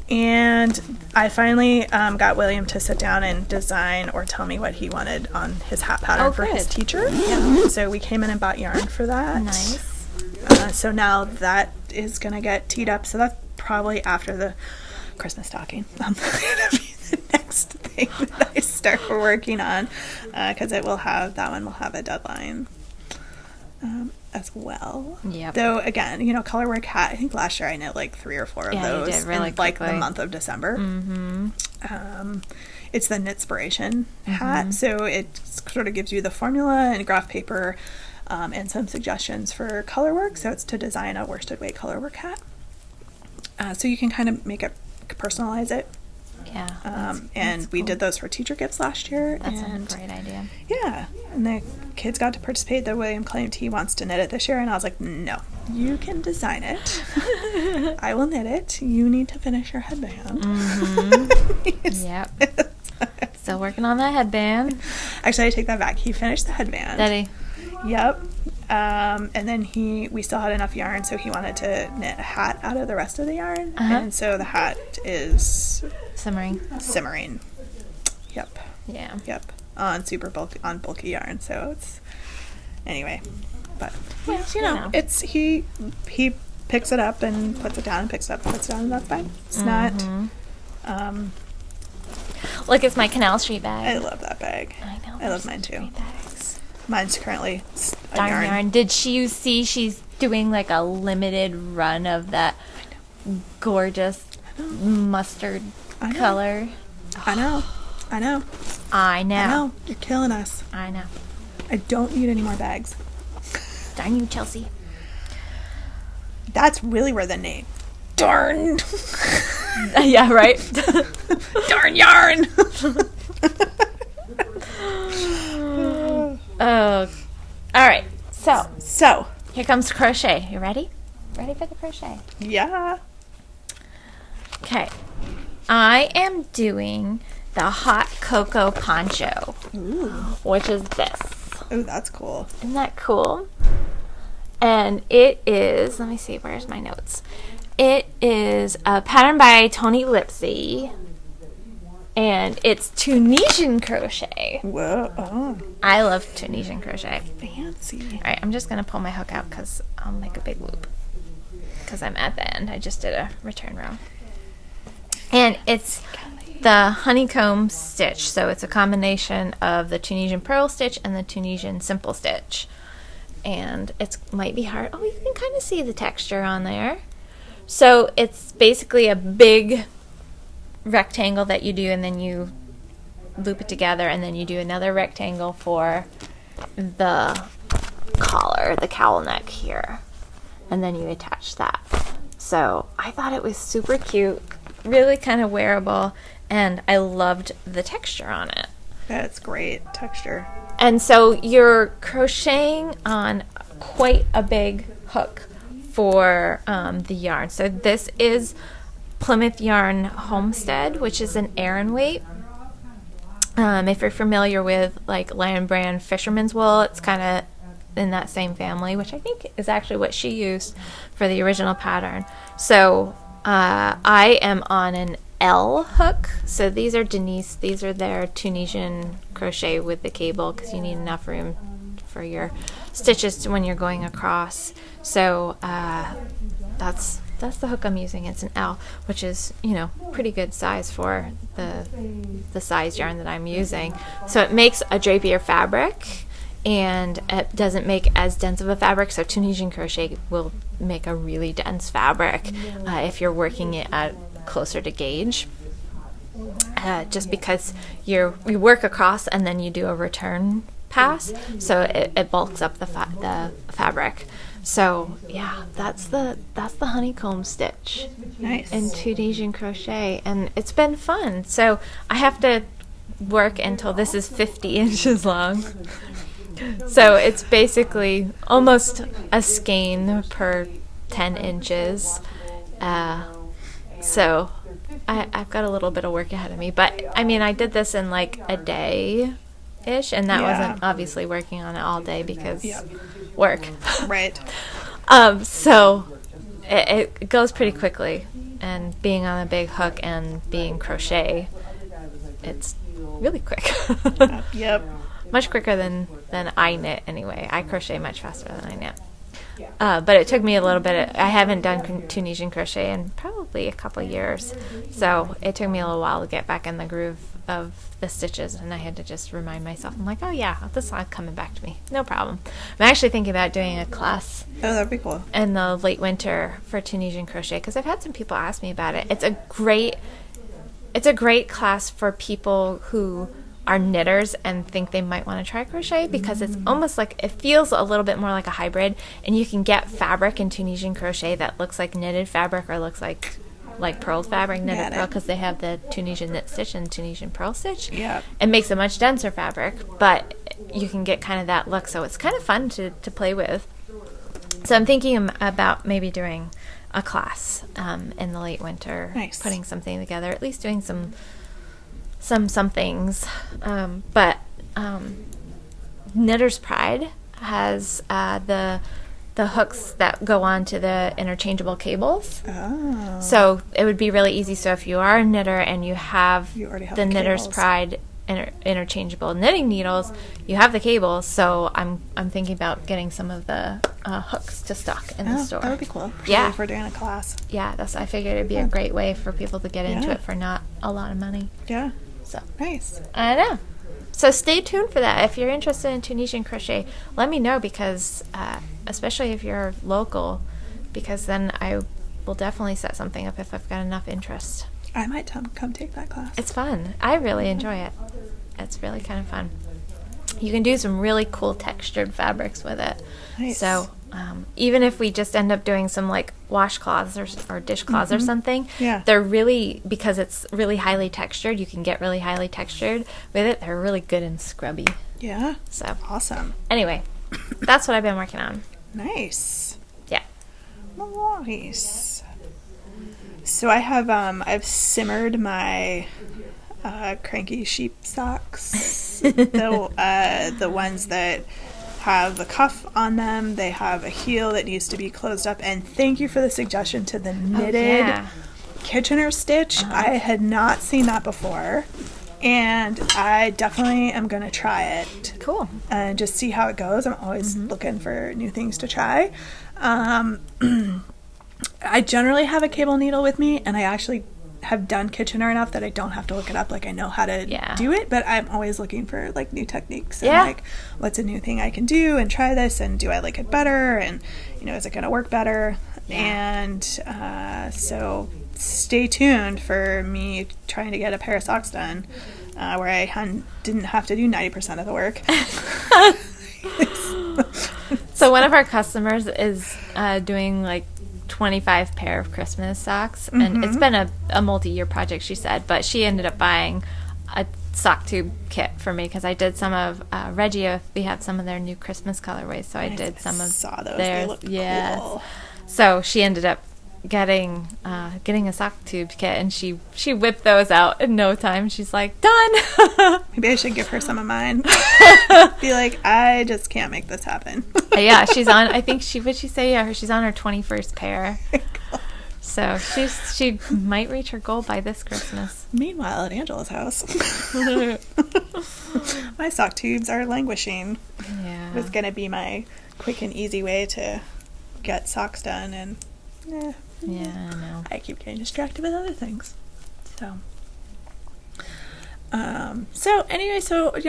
[SPEAKER 2] And I finally got William to sit down and design or tell me what he wanted on his hat pattern for his teacher. Yeah. So we came in and bought yarn for that.
[SPEAKER 1] Nice.
[SPEAKER 2] So now that is going to get teed up. So that's probably after the Christmas stocking. Going to be the next thing that I start working on, because that one will have a deadline as well. Yep. Though again, colorwork hat. I think last year I knit like 3 or 4 of those
[SPEAKER 1] you did really
[SPEAKER 2] in like the month of December. It's the Knitspiration hat, so it sort of gives you the formula and graph paper. And some suggestions for color work. So it's to design a worsted weight color work hat. So you can kind of make it, personalize it.
[SPEAKER 1] Yeah.
[SPEAKER 2] And we did those for teacher gifts last year.
[SPEAKER 1] That's a great idea.
[SPEAKER 2] Yeah. And the kids got to participate. Though William claimed he wants to knit it this year. And I was like, no, you can design it. I will knit it. You need to finish your headband.
[SPEAKER 1] Yep. Still working on that headband.
[SPEAKER 2] Actually, I take that back. He finished the headband.
[SPEAKER 1] Did he?
[SPEAKER 2] Yep. And then we still had enough yarn, so he wanted to knit a hat out of the rest of the yarn. And so the hat is simmering. Yep.
[SPEAKER 1] Yeah.
[SPEAKER 2] Yep. On bulky yarn. So it's anyway. But it's he picks it up and puts it down and picks it up and puts it down, and that's fine. It's not
[SPEAKER 1] look, it's my Canal Street bag.
[SPEAKER 2] I love that bag.
[SPEAKER 1] I know.
[SPEAKER 2] I love mine too. Mine's currently a
[SPEAKER 1] darn
[SPEAKER 2] yarn.
[SPEAKER 1] Did you see she's doing like a limited run of that gorgeous mustard color?
[SPEAKER 2] I know. You're killing us.
[SPEAKER 1] I know.
[SPEAKER 2] I don't need any more bags.
[SPEAKER 1] Darn you, Chelsea.
[SPEAKER 2] That's really where the name. Darn.
[SPEAKER 1] Yeah, right?
[SPEAKER 2] Darn yarn.
[SPEAKER 1] Oh, all right.
[SPEAKER 2] So
[SPEAKER 1] here comes crochet. You ready? Ready for the crochet?
[SPEAKER 2] Yeah.
[SPEAKER 1] Okay. I am doing the hot cocoa poncho, which is this.
[SPEAKER 2] Oh, that's cool.
[SPEAKER 1] Isn't that cool? And it is. Let me see. Where's my notes? It is a pattern by Tony Lipsy. And it's Tunisian crochet.
[SPEAKER 2] Whoa. Oh.
[SPEAKER 1] I love Tunisian crochet.
[SPEAKER 2] Fancy.
[SPEAKER 1] All right, I'm just going to pull my hook out because I'll make a big loop. Because I'm at the end. I just did a return row. And it's the honeycomb stitch. So it's a combination of the Tunisian pearl stitch and the Tunisian simple stitch. And it might be hard. Oh, you can kind of see the texture on there. So it's basically a big rectangle that you do, and then you loop it together, and then you do another rectangle for the collar, the cowl neck here, and then you attach that. So I thought it was super cute, really kind of wearable, and I loved the texture on it.
[SPEAKER 2] That's great texture.
[SPEAKER 1] And so you're crocheting on quite a big hook for the yarn. So this is Plymouth Yarn Homestead, which is an Aran weight. If you're familiar with like Lion Brand Fisherman's Wool, it's kind of in that same family, which I think is actually what she used for the original pattern. So I am on an L hook. So these are Denise. These are their Tunisian crochet with the cable, because you need enough room for your stitches when you're going across. So that's the hook I'm using. It's an L, which is, pretty good size for the size yarn that I'm using. So it makes a drapier fabric, and it doesn't make as dense of a fabric. So Tunisian crochet will make a really dense fabric if you're working it at closer to gauge. Just because you work across and then you do a return pass, so it bulks up the fabric. So yeah, that's the honeycomb stitch.
[SPEAKER 2] Nice.
[SPEAKER 1] In Tunisian crochet, and it's been fun. So I have to work until this is 50 inches long. So it's basically almost a skein per 10 inches. So I've got a little bit of work ahead of me. But, I did this in like a day-ish, and that wasn't obviously working on it all day because work.
[SPEAKER 2] Right.
[SPEAKER 1] So it goes pretty quickly. And being on a big hook and being crochet, it's really quick.
[SPEAKER 2] Yep.
[SPEAKER 1] Much quicker than I knit anyway. I crochet much faster than I knit. But it took me a little bit. I haven't done Tunisian crochet in probably a couple of years. So it took me a little while to get back in the groove of the stitches, and I had to just remind myself. I'm like, oh yeah, this is coming back to me. No problem. I'm actually thinking about doing a class.
[SPEAKER 2] Oh, that'd be cool.
[SPEAKER 1] In the late winter for Tunisian crochet, because I've had some people ask me about it. It's a great class for people who are knitters and think they might want to try crochet, because it's almost like, it feels a little bit more like a hybrid, and you can get fabric in Tunisian crochet that looks like knitted fabric or looks like pearled fabric, knitted pearl, because they have the Tunisian knit stitch and Tunisian pearl stitch.
[SPEAKER 2] Yeah.
[SPEAKER 1] It makes a much denser fabric, but you can get kind of that look, so it's kind of fun to play with. So I'm thinking about maybe doing a class in the late winter.
[SPEAKER 2] Nice. Putting
[SPEAKER 1] something together, at least doing some things. But Knitter's Pride has the hooks that go on to the interchangeable cables.
[SPEAKER 2] Oh.
[SPEAKER 1] So it would be really easy. So if you are a knitter and you have the Knitter's Pride interchangeable knitting needles, you have the cables. So I'm thinking about getting some of the hooks to stock in the store.
[SPEAKER 2] That would be cool.
[SPEAKER 1] Yeah.
[SPEAKER 2] If we're doing a class.
[SPEAKER 1] Yeah, I figured it'd be a great way for people to get into it for not a lot of money.
[SPEAKER 2] Yeah.
[SPEAKER 1] So
[SPEAKER 2] nice.
[SPEAKER 1] I know. So stay tuned for that. If you're interested in Tunisian crochet, let me know, because especially if you're local, because then I will definitely set something up if I've got enough interest.
[SPEAKER 2] I might come take that class.
[SPEAKER 1] It's fun. I really enjoy it. It's really kind of fun. You can do some really cool textured fabrics with it.
[SPEAKER 2] Nice.
[SPEAKER 1] So even if we just end up doing some like washcloths or dishcloths or something, they're really, because it's really highly textured, you can get really highly textured with it. They're really good and scrubby. Yeah. So
[SPEAKER 2] awesome.
[SPEAKER 1] Anyway, that's what I've been working on.
[SPEAKER 2] Nice.
[SPEAKER 1] Yeah.
[SPEAKER 2] Nice. So I have I've simmered my cranky sheep socks. the ones that have a cuff on them. They have a heel that needs to be closed up. And thank you for the suggestion to the knitted Kitchener stitch. I had not seen that before, and I definitely am going to try it.
[SPEAKER 1] Cool.
[SPEAKER 2] And just see how it goes. I'm always looking for new things to try. I generally have a cable needle with me, and I actually have done Kitchener enough that I don't have to look it up. Like, I know how to do it, but I'm always looking for like new techniques and like what's a new thing I can do and try this, and do I like it better, and is it going to work better? And so stay tuned for me trying to get a pair of socks done where I didn't have to do 90% of the work.
[SPEAKER 1] So one of our customers is doing like 25 pair of Christmas socks, and it's been a multi-year project, she said, but she ended up buying a sock tube kit for me, because I did some of Regia. We have some of their new Christmas colorways, so I did some of
[SPEAKER 2] saw those.
[SPEAKER 1] theirs.
[SPEAKER 2] They look cool.
[SPEAKER 1] So she ended up getting a sock tube kit, and she whipped those out in no time. She's like, done.
[SPEAKER 2] Maybe I should give her some of mine. Be like, I just can't make this happen.
[SPEAKER 1] Yeah, she's on. I think would she say? Yeah, she's on her 21st pair. So she might reach her goal by this Christmas.
[SPEAKER 2] Meanwhile, at Angela's house, my sock tubes are languishing.
[SPEAKER 1] Yeah,
[SPEAKER 2] it was gonna be my quick and easy way to get socks done, and
[SPEAKER 1] yeah, I know.
[SPEAKER 2] I keep getting distracted with other things. So anyway,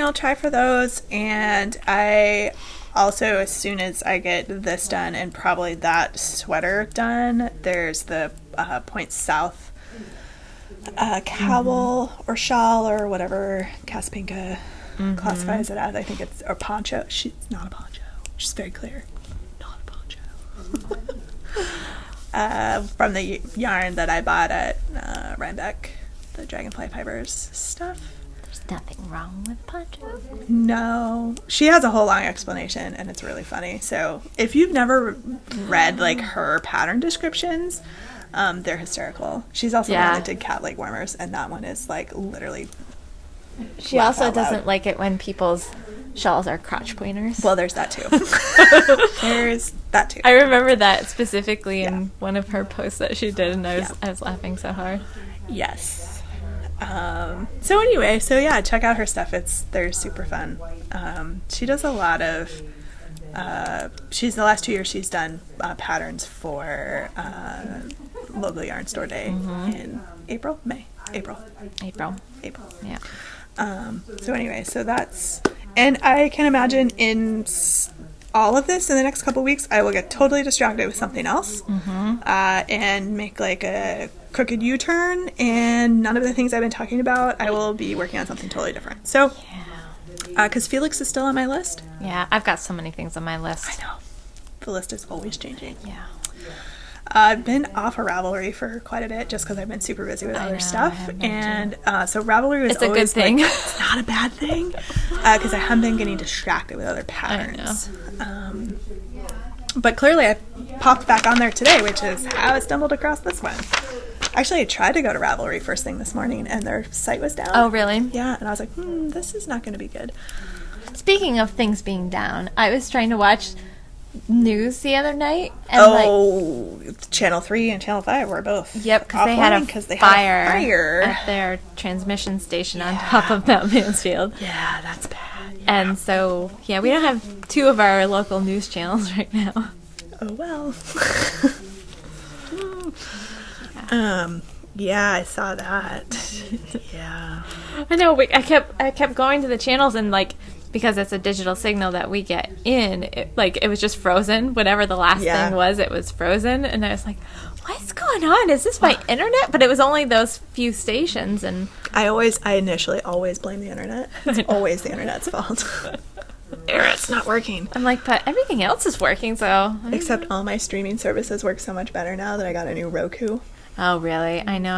[SPEAKER 2] I'll try for those, and I also, as soon as I get this done and probably that sweater done, there's the Point South cowl or shawl or whatever Caspinka classifies it as. I think it's a poncho. She's not a poncho. She's very clear. Not a poncho. From the yarn that I bought at Rhinebeck, the Dragonfly Fibers stuff.
[SPEAKER 1] Nothing wrong with poncho.
[SPEAKER 2] No. She has a whole long explanation, and it's really funny. So if you've never read like her pattern descriptions, they're hysterical. She's also the one that did cat leg warmers, and that one is like literally.
[SPEAKER 1] She also doesn't like it when people's shawls are crotch pointers.
[SPEAKER 2] Well, there's that too. There's that too.
[SPEAKER 1] I remember that specifically in one of her posts that she did, and I was laughing so hard.
[SPEAKER 2] Yes. So anyway, check out her stuff. They're super fun. She does a lot of, the last 2 years she's done patterns for local yarn store day in April.
[SPEAKER 1] Yeah.
[SPEAKER 2] So anyway, and I can imagine in all of this in the next couple weeks, I will get totally distracted with something else, and make like a crooked U-turn, and none of the things I've been talking about, I will be working on something totally different. So, because Felix is still on my list.
[SPEAKER 1] Yeah, I've got so many things on my list.
[SPEAKER 2] I know. The list is always changing.
[SPEAKER 1] Yeah.
[SPEAKER 2] I've been off of Ravelry for quite a bit just because I've been super busy with other stuff. And so Ravelry was always
[SPEAKER 1] a good thing.
[SPEAKER 2] It's not a bad thing because I haven't been getting distracted with other patterns. But clearly I popped back on there today, which is how I stumbled across this one. Actually, I tried to go to Ravelry first thing this morning, and their site was down.
[SPEAKER 1] Oh, really?
[SPEAKER 2] Yeah, and I was like, this is not going to be good.
[SPEAKER 1] Speaking of things being down, I was trying to watch news the other night. And
[SPEAKER 2] Channel 3 and Channel 5 were both.
[SPEAKER 1] Yep, because they had a fire at their transmission station on top of Mount Mansfield.
[SPEAKER 2] Yeah, that's bad. Yeah.
[SPEAKER 1] And so, we don't have two of our local news channels right now.
[SPEAKER 2] Oh, well. I saw that. Yeah.
[SPEAKER 1] I know. I kept going to the channels, and because it's a digital signal that we get in, it was just frozen. Whatever the last thing was, it was frozen, and I was like, "What's going on? Is this my internet?" But it was only those few stations, and
[SPEAKER 2] I initially always blame the internet. It's always the internet's fault. It's not working.
[SPEAKER 1] I'm like, but everything else is working, so.
[SPEAKER 2] Except all my streaming services work so much better now that I got a new Roku.
[SPEAKER 1] Oh, really? I know.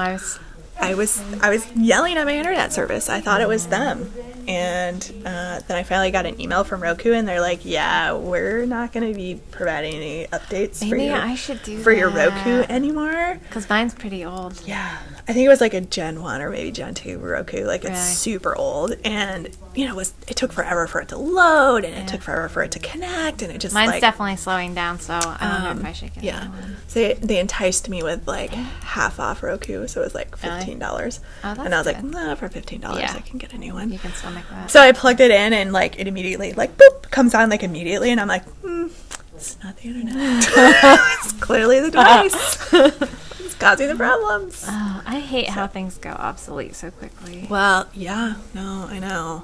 [SPEAKER 2] I was yelling at my internet service. I thought it was them. And then I finally got an email from Roku, and they're like, yeah, we're not going to be providing any updates for your Roku anymore.
[SPEAKER 1] Because mine's pretty old.
[SPEAKER 2] Yeah. I think it was like a Gen 1 or maybe Gen 2 Roku. It's super old. And, it took forever for it to load, and it took forever for it to connect, and it just
[SPEAKER 1] Mine's definitely slowing down, so I wonder if I should get another one.
[SPEAKER 2] So they enticed me with half off Roku, so it was $15.
[SPEAKER 1] Oh, that's
[SPEAKER 2] and I was
[SPEAKER 1] good.
[SPEAKER 2] like, for $15 I can get a new one.
[SPEAKER 1] You can still make that.
[SPEAKER 2] So I plugged it in, and it immediately boop comes on immediately, and I'm like, it's not the internet. It's clearly the device. It's causing the problems.
[SPEAKER 1] Oh, I hate how things go obsolete so quickly.
[SPEAKER 2] Well, yeah, no, I know.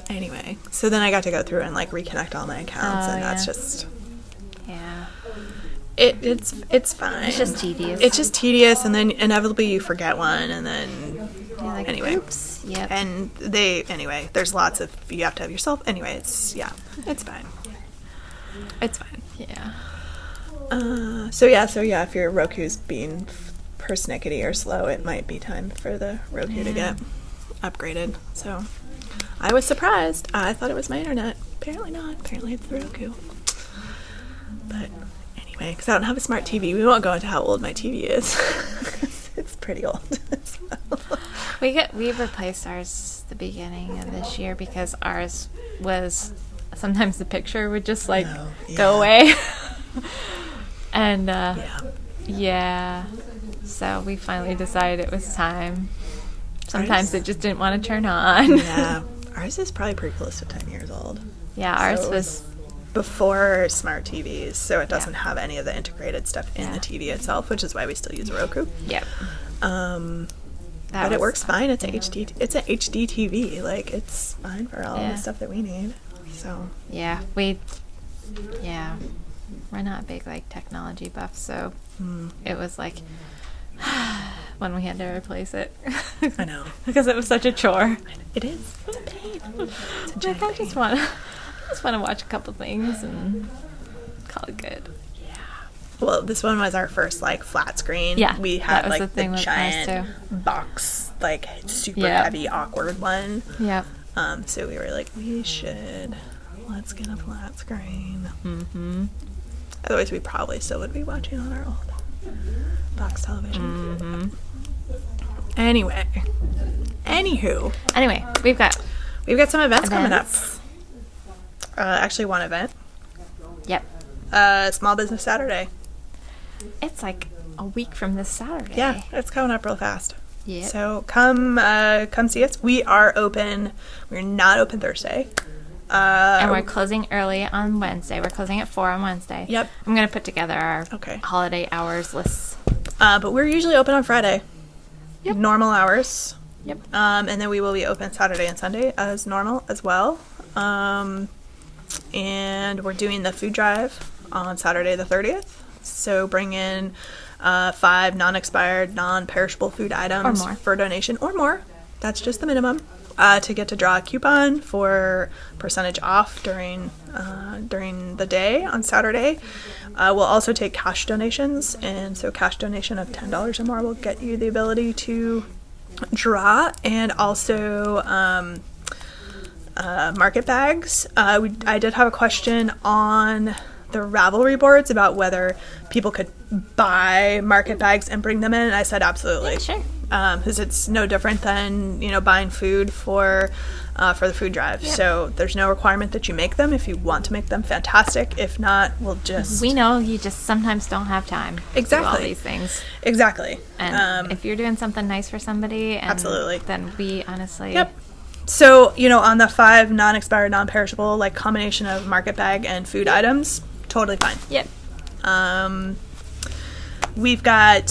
[SPEAKER 2] Anyway, so then I got to go through and reconnect all my accounts, and that's just it's fine.
[SPEAKER 1] It's just tedious.
[SPEAKER 2] It's just tedious, and then inevitably you forget one, and then anyway.
[SPEAKER 1] Oops. Yep.
[SPEAKER 2] And there's lots of you have to have yourself. Anyway, it's fine. It's fine.
[SPEAKER 1] Yeah.
[SPEAKER 2] So if your Roku's being persnickety or slow, it might be time for the Roku to get upgraded. So I was surprised. I thought it was my internet. Apparently not. Apparently it's the Roku. But anyway. Anyway, because I don't have a smart TV, we won't go into how old my TV is. It's pretty old.
[SPEAKER 1] We replaced ours the beginning of this year because ours was sometimes the picture would just like go away. And yeah, so we finally decided it was time. Sometimes it just didn't want to turn on.
[SPEAKER 2] Yeah, ours is probably pretty close to 10 years old.
[SPEAKER 1] Yeah, ours was
[SPEAKER 2] before smart TVs, so it doesn't have any of the integrated stuff in the TV itself, which is why we still use a Roku.
[SPEAKER 1] Yep.
[SPEAKER 2] But it works fine. It's a HD. It's an HD TV. Like, it's fine for all the stuff that we need. So
[SPEAKER 1] we're not big like technology buffs, so it was like when we had to replace it.
[SPEAKER 2] I know,
[SPEAKER 1] because it was such a chore.
[SPEAKER 2] It is. It's a pain. It's a
[SPEAKER 1] like, I just want to watch a couple things and call it good.
[SPEAKER 2] Well, this one was our first like flat screen.
[SPEAKER 1] Yeah,
[SPEAKER 2] we had like the
[SPEAKER 1] with
[SPEAKER 2] giant box, like super heavy, awkward one.
[SPEAKER 1] Yep.
[SPEAKER 2] So we were like, let's get a flat screen. Mm-hmm. Otherwise, we probably still would be watching on our old box television.
[SPEAKER 1] Mm-hmm.
[SPEAKER 2] Anyway,
[SPEAKER 1] we've got
[SPEAKER 2] some events coming up. Actually, one event.
[SPEAKER 1] Yep.
[SPEAKER 2] Small Business Saturday.
[SPEAKER 1] It's like a week from this Saturday.
[SPEAKER 2] Yeah, it's coming up real fast.
[SPEAKER 1] Yeah.
[SPEAKER 2] So come see us. We are open. We're not open Thursday.
[SPEAKER 1] And we're closing early on Wednesday. We're closing at 4 on Wednesday.
[SPEAKER 2] Yep.
[SPEAKER 1] I'm going to put together our holiday hours lists.
[SPEAKER 2] But we're usually open on Friday.
[SPEAKER 1] Yep.
[SPEAKER 2] Normal hours.
[SPEAKER 1] Yep.
[SPEAKER 2] And then we will be open Saturday and Sunday as normal as well. And we're doing the food drive on Saturday the 30th. So bring in 5 non-expired, non-perishable food items for donation or more. That's just the minimum. To get to draw a coupon for percentage off during the day on Saturday. We'll also take cash donations, and so cash donation of $10 or more will get you the ability to draw, and also market bags. I did have a question on the Ravelry boards about whether people could buy market bags and bring them in, and I said absolutely.
[SPEAKER 1] Yeah, sure.
[SPEAKER 2] Because it's no different than buying food for the food drive. Yep. So there's no requirement that you make them. If you want to make them, fantastic. If not, we'll just...
[SPEAKER 1] We know you just sometimes don't have time to do all these things.
[SPEAKER 2] Exactly.
[SPEAKER 1] And if you're doing something nice for somebody,
[SPEAKER 2] absolutely,
[SPEAKER 1] then we honestly...
[SPEAKER 2] Yep. So, on the 5 non-expired, non-perishable, like combination of market bag and food items, totally fine.
[SPEAKER 1] Yep.
[SPEAKER 2] We've got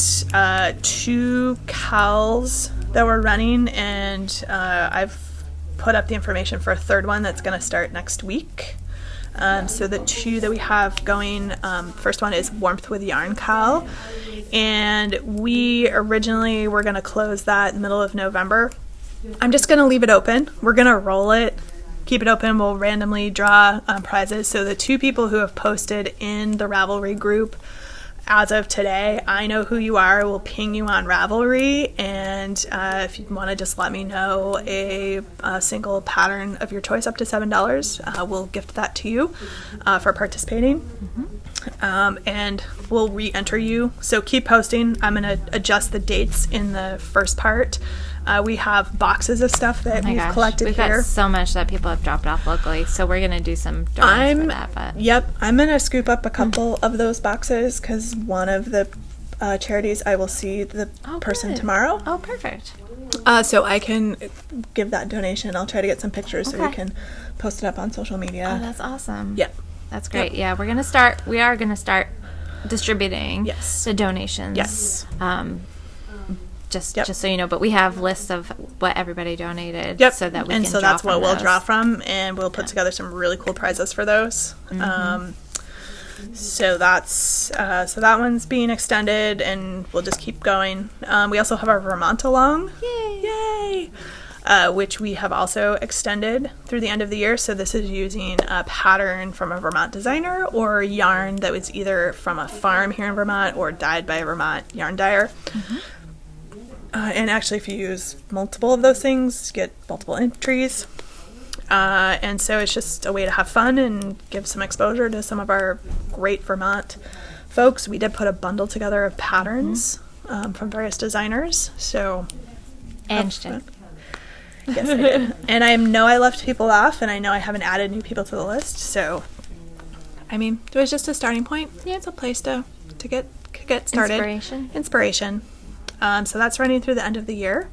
[SPEAKER 2] 2 cowls that we're running, and I've put up the information for a third one that's going to start next week. So the 2 that we have going, first one is Warmth with Yarn cowl, and we originally were going to close that in the middle of November. I'm just going to leave it open. We're going to roll it, keep it open. We'll randomly draw prizes. So the 2 people who have posted in the Ravelry group as of today, I know who you are. We'll ping you on Ravelry, and if you want to just let me know a single pattern of your choice up to $7, we'll gift that to you for participating. Mm-hmm. And we'll re-enter you. So keep posting. I'm going to adjust the dates in the first part. We have boxes of stuff that we've collected here.
[SPEAKER 1] We've got so much that people have dropped off locally, so we're going to do some drawings for that. But.
[SPEAKER 2] Yep, I'm going to scoop up a couple of those boxes because one of the charities, I will see the person tomorrow.
[SPEAKER 1] Oh, perfect.
[SPEAKER 2] So I can give that donation. I'll try to get some pictures so we can post it up on social media.
[SPEAKER 1] Oh, that's awesome.
[SPEAKER 2] Yep.
[SPEAKER 1] That's great. Yep. Yeah, we are going to start distributing the donations.
[SPEAKER 2] Yes.
[SPEAKER 1] Just so you know, but we have lists of what everybody donated, so that we
[SPEAKER 2] and
[SPEAKER 1] can
[SPEAKER 2] so
[SPEAKER 1] draw
[SPEAKER 2] that's
[SPEAKER 1] from
[SPEAKER 2] what
[SPEAKER 1] those.
[SPEAKER 2] we'll draw from, and we'll put together some really cool prizes for those.
[SPEAKER 1] Mm-hmm.
[SPEAKER 2] So that one's being extended, and we'll just keep going. We also have our Vermont along, yay! Which we have also extended through the end of the year. So this is using a pattern from a Vermont designer or yarn that was either from a farm here in Vermont or dyed by a Vermont yarn dyer. Mm-hmm. And actually, if you use multiple of those things, you get multiple entries. And so it's just a way to have fun and give some exposure to some of our great Vermont folks, we did put a bundle together of patterns from various designers. So,
[SPEAKER 1] And Jen.
[SPEAKER 2] Yes, I did. And I know I left people off, and I know I haven't added new people to the list. So, I mean, it was just a starting point. Yeah, it's a place to get started. Inspiration. So that's running through the end of the year.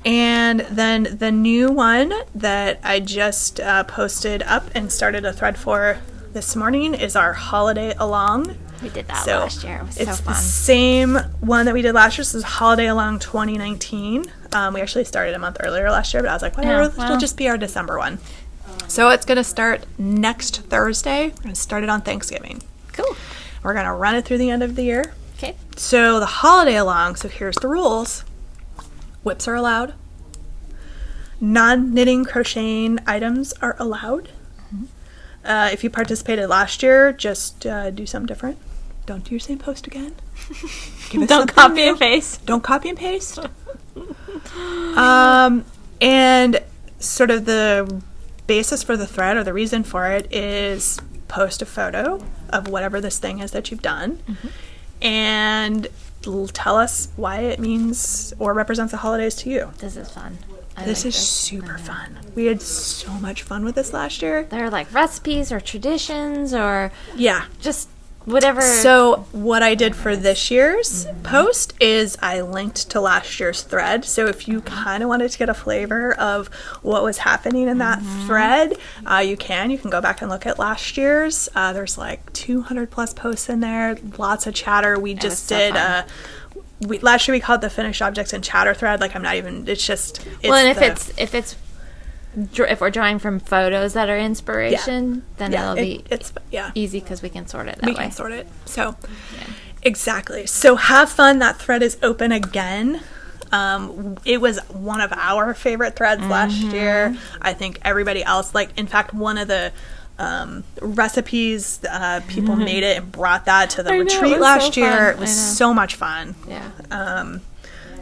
[SPEAKER 2] And then the new one that I just posted up and started a thread for this morning is our holiday along.
[SPEAKER 1] We did that last year. It was so fun. It's
[SPEAKER 2] the same one that we did last year. So this is Holiday Along 2019. We actually started a month earlier last year, but I was like, whatever, it'll just be our December one. So it's going to start next Thursday. We're going to start it on Thanksgiving.
[SPEAKER 1] Cool.
[SPEAKER 2] We're going to run it through the end of the year.
[SPEAKER 1] Okay.
[SPEAKER 2] So the Holiday Along, so here's the rules. Whips are allowed. Non-knitting crocheting items are allowed. If you participated last year, just do something different. Don't do your same post again.
[SPEAKER 1] Don't copy and paste.
[SPEAKER 2] Don't copy and paste. And sort of the basis for the thread, or the reason for it, is post a photo of whatever this thing is that you've done, and tell us why it means or represents the holidays to you.
[SPEAKER 1] This is fun.
[SPEAKER 2] This is super fun. We had so much fun with this last year.
[SPEAKER 1] They're like recipes or traditions or just whatever.
[SPEAKER 2] So what I did for this year's post is I linked to last year's thread. So if you kind of wanted to get a flavor of what was happening in that thread, you can go back and look at last year's. There's like 200 plus posts in there, lots of chatter. We just did last year we called it the finished objects and chatter thread. Like, I'm not even, it's just,
[SPEAKER 1] if we're drawing from photos that are inspiration, then it'll be easy because we can sort it that way.
[SPEAKER 2] We can sort it. So, exactly. So have fun. That thread is open again. It was one of our favorite threads last year. I think everybody else, in fact, one of the recipes, people made it and brought that to the retreat last year. It was so much fun.
[SPEAKER 1] Yeah.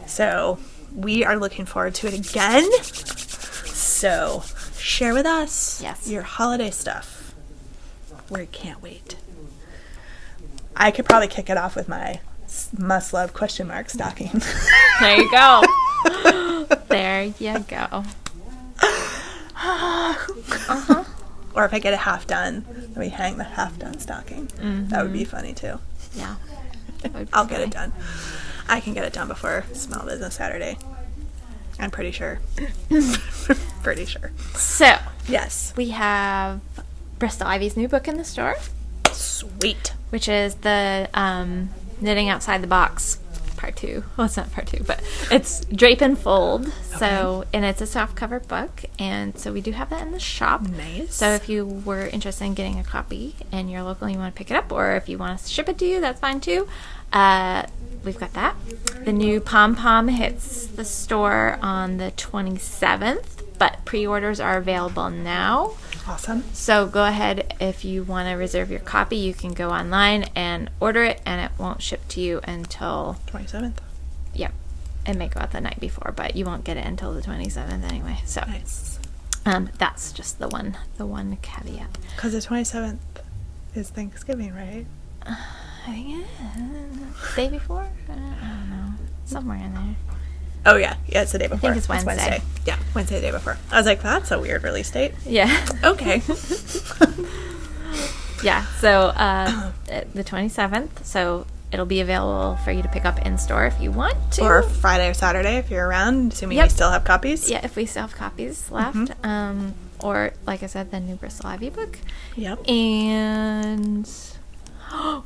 [SPEAKER 2] So we are looking forward to it again. So share with us your holiday stuff. We can't wait. I could probably kick it off with my must-love ? Stocking.
[SPEAKER 1] There you go. There you go.
[SPEAKER 2] Or if I get a half done, then we hang the half done stocking. That would be funny too.
[SPEAKER 1] Yeah.
[SPEAKER 2] I'll get it done. I can get it done before Small Business Saturday. I'm pretty sure. Pretty sure.
[SPEAKER 1] So,
[SPEAKER 2] yes,
[SPEAKER 1] we have Bristol Ivy's new book in the store.
[SPEAKER 2] Sweet.
[SPEAKER 1] Which is the Knitting Outside the Box part 2. Well, it's not part 2, but it's Drape and Fold. Okay. So, and it's a soft cover book, and so we do have that in the shop.
[SPEAKER 2] Nice.
[SPEAKER 1] So if you were interested in getting a copy and you're local and you want to pick it up, or if you want us to ship it to you, that's fine too. We've got that. The new Pom Pom hits the store on the 27th, but pre-orders are available now.
[SPEAKER 2] Awesome.
[SPEAKER 1] So go ahead, if you want to reserve your copy, you can go online and order it, and it won't ship to you until
[SPEAKER 2] 27th.
[SPEAKER 1] Yep. It may go out the night before, but you won't get it until the 27th anyway. So
[SPEAKER 2] nice.
[SPEAKER 1] That's just the one caveat.
[SPEAKER 2] Because the 27th is Thanksgiving, right?
[SPEAKER 1] I think it is. Day before? I don't know. Somewhere in there.
[SPEAKER 2] Oh, yeah. Yeah, it's the day before.
[SPEAKER 1] I think it's Wednesday.
[SPEAKER 2] Yeah, Wednesday, the day before. I was like, that's a weird release date.
[SPEAKER 1] Yeah.
[SPEAKER 2] Okay.
[SPEAKER 1] Yeah, so the 27th. So it'll be available for you to pick up in store if you want to.
[SPEAKER 2] Or Friday or Saturday if you're around, assuming we still have copies.
[SPEAKER 1] Yeah, if we still have copies left. Or, like I said, the new Bristol Ivy book.
[SPEAKER 2] Yep.
[SPEAKER 1] And